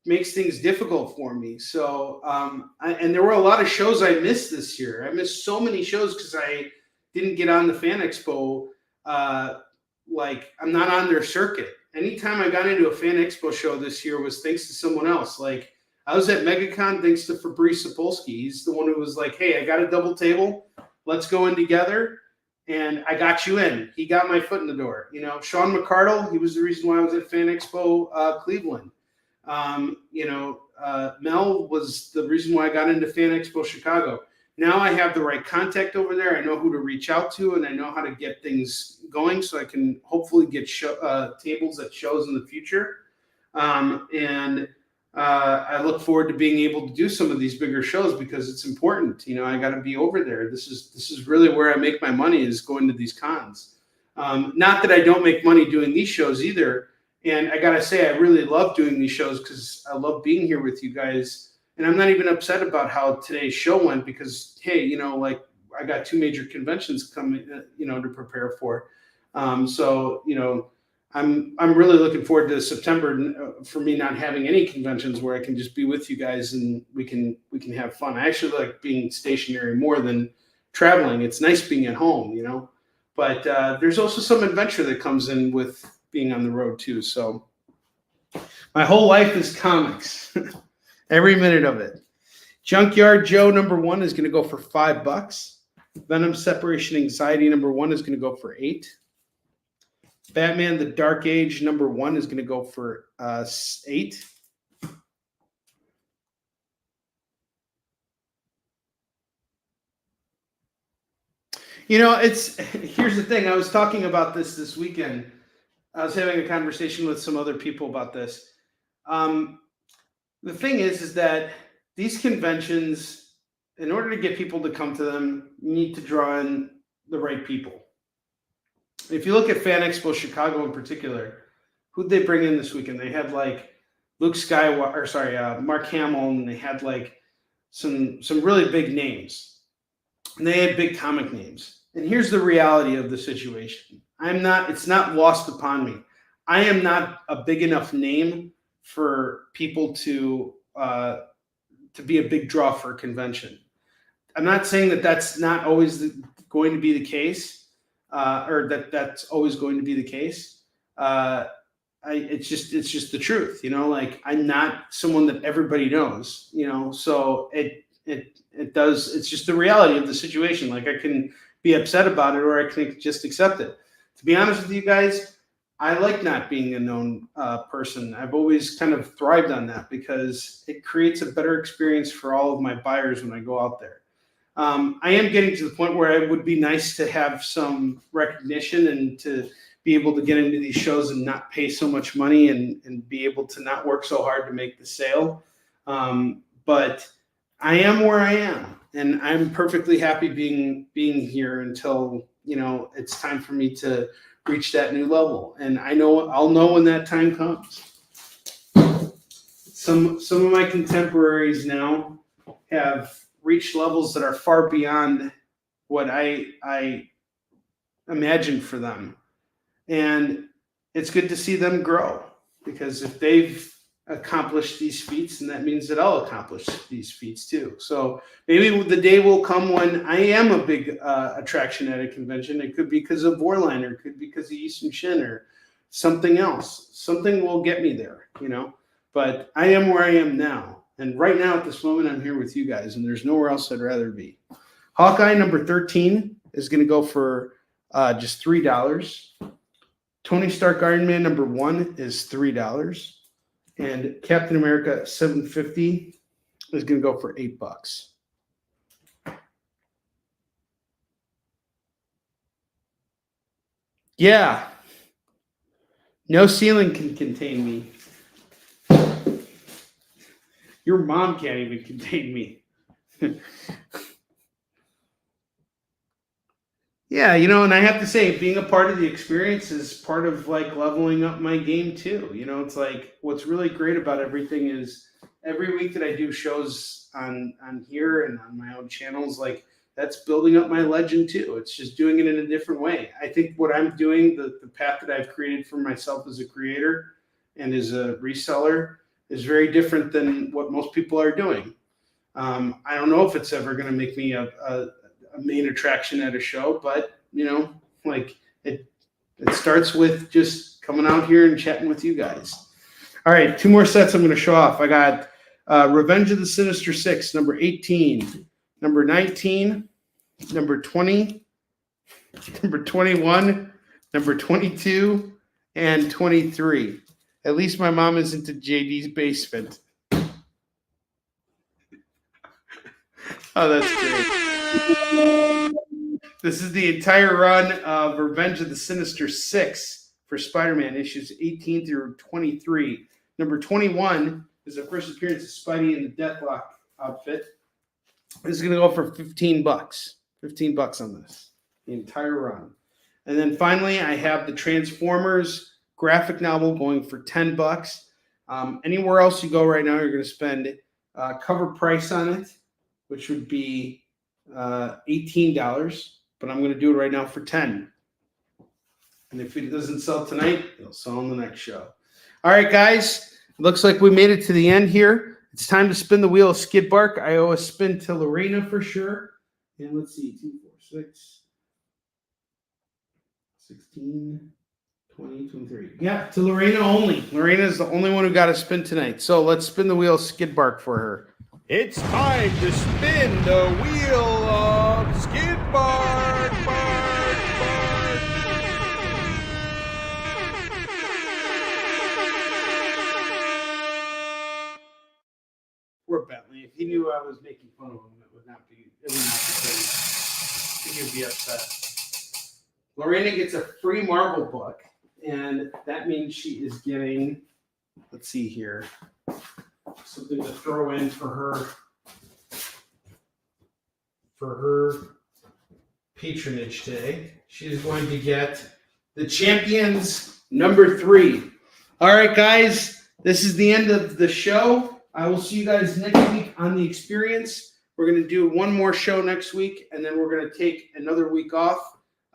S3: makes things difficult for me. So, and there were a lot of shows I missed this year. I missed so many shows because I didn't get on the Fan Expo. Like, I'm not on their circuit. Anytime I got into a Fan Expo show this year was thanks to someone else. Like, I was at MegaCon thanks to Fabrice Sapolsky. He's the one who was like, hey, I got a double table. Let's go in together. And I got you in. He got my foot in the door. You know, Sean McCardle, he was the reason why I was at Fan Expo Cleveland. Mel was the reason why I got into Fan Expo Chicago. Now I have the right contact over there. I know who to reach out to, and I know how to get things going so I can hopefully get tables at shows in the future. I look forward to being able to do some of these bigger shows because it's important. You know, I got to be over there. This is really where I make my money, is going to these cons. Not that I don't make money doing these shows either. And I got to say, I really love doing these shows because I love being here with you guys. And I'm not even upset about how today's show went because, hey, you know, like I got 2 major conventions coming, you know, to prepare for. So, you know, I'm really looking forward to September for me not having any conventions where I can just be with you guys and we can have fun. I actually like being stationary more than traveling. It's nice being at home, you know, but there's also some adventure that comes in with being on the road too. So my whole life is comics. Every minute of it. Junkyard Joe number 1 is going to go for $5. Venom Separation Anxiety number 1 is going to go for $8. Batman the Dark Age number 1 is going to go for $8. You know, here's the thing. I was talking about this weekend. I was having a conversation with some other people about this. The thing is that these conventions, in order to get people to come to them, you need to draw in the right people. If you look at Fan Expo Chicago in particular, who'd they bring in this weekend? They had like Mark Hamill, and they had like some really big names. And they had big comic names. And here's the reality of the situation. It's not lost upon me. I am not a big enough name for people to be a big draw for a convention. I'm not saying that that's not always going to be the case, or that's always going to be the case. It's just the truth, you know. Like, I'm not someone that everybody knows, you know. So it's just the reality of the situation. Like, I can be upset about it, or I can just accept it. To be honest with you guys, I like not being a known person. I've always kind of thrived on that because it creates a better experience for all of my buyers when I go out there. I am getting to the point where it would be nice to have some recognition and to be able to get into these shows and not pay so much money and be able to not work so hard to make the sale. But I am where I am, and I'm perfectly happy being here until, you know, it's time for me to reach that new level. And I'll know when that time comes. Some of my contemporaries now have reached levels that are far beyond what I imagined for them. And it's good to see them grow, because if they've accomplished these feats, and that means that I'll accomplish these feats too. So maybe the day will come when I am a big attraction at a convention. It could be because of Warline, or it could be because of Eastern Shin, or something else. Something will get me there, you know. But I am where I am now. And right now at this moment, I'm here with you guys, and there's nowhere else I'd rather be. Hawkeye number 13 is going to go for just $3. Tony Stark Iron Man number 1 is $3. And Captain America 750 is going to go for $8. Yeah. No ceiling can contain me. Your mom can't even contain me. Yeah, you know, and I have to say, being a part of the experience is part of like leveling up my game too. You know, it's like what's really great about everything is every week that I do shows on here and on my own channels, like that's building up my legend too. It's just doing it in a different way. I think what I'm doing, the path that I've created for myself as a creator and as a reseller, is very different than what most people are doing. I don't know if it's ever going to make me a main attraction at a show, but you know, like it starts with just coming out here and chatting with you guys. All right, 2 more sets I'm going to show off. I got Revenge of the Sinister Six, number 18, number 19, number 20, number 21, number 22, and 23. At least my mom isn't in JD's basement. Oh, that's great. This is the entire run of Revenge of the Sinister Six for Spider-Man, issues 18 through 23. Number 21 is the first appearance of Spidey in the Deathlock outfit. This is going to go for $15. $15 on this, the entire run. And then finally, I have the Transformers graphic novel going for $10. Anywhere else you go right now, you're going to spend cover price on it, which would be $18, but I'm going to do it right now for $10. And if it doesn't sell tonight, it'll sell on the next show. All right, guys, looks like we made it to the end here. It's time to spin the wheel of Skid Bark. I owe a spin to Lorena for sure. And let's see, 2, 4, 6, 16, 20, 23. Yeah, to Lorena only. Lorena is the only one who got a spin tonight. So let's spin the wheel of Skid Bark for her.
S4: It's time to spin the wheel of Skid Bark, bark, bark.
S3: Poor Bentley. If he knew I was making fun of him, it would not be funny. He would be upset. Lorena gets a free Marvel book, and that means she is getting, let's see here, something to throw in for her patronage today. She's going to get the Champions number 3. All right, guys, this is the end of the show. I will see you guys next week on The Experience. We're going to do one more show next week, and then we're going to take another week off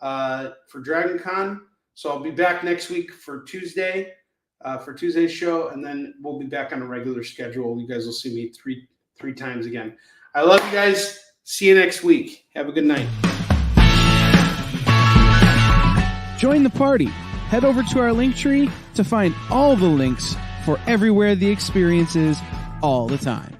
S3: for Dragon Con. So I'll be back next week for Tuesday. For Tuesday's show, and then we'll be back on a regular schedule. You guys will see me three times again. I love you guys. See you next week. Have a good night.
S2: Join the party. Head over to our link tree to find all the links for everywhere The Experience is all the time.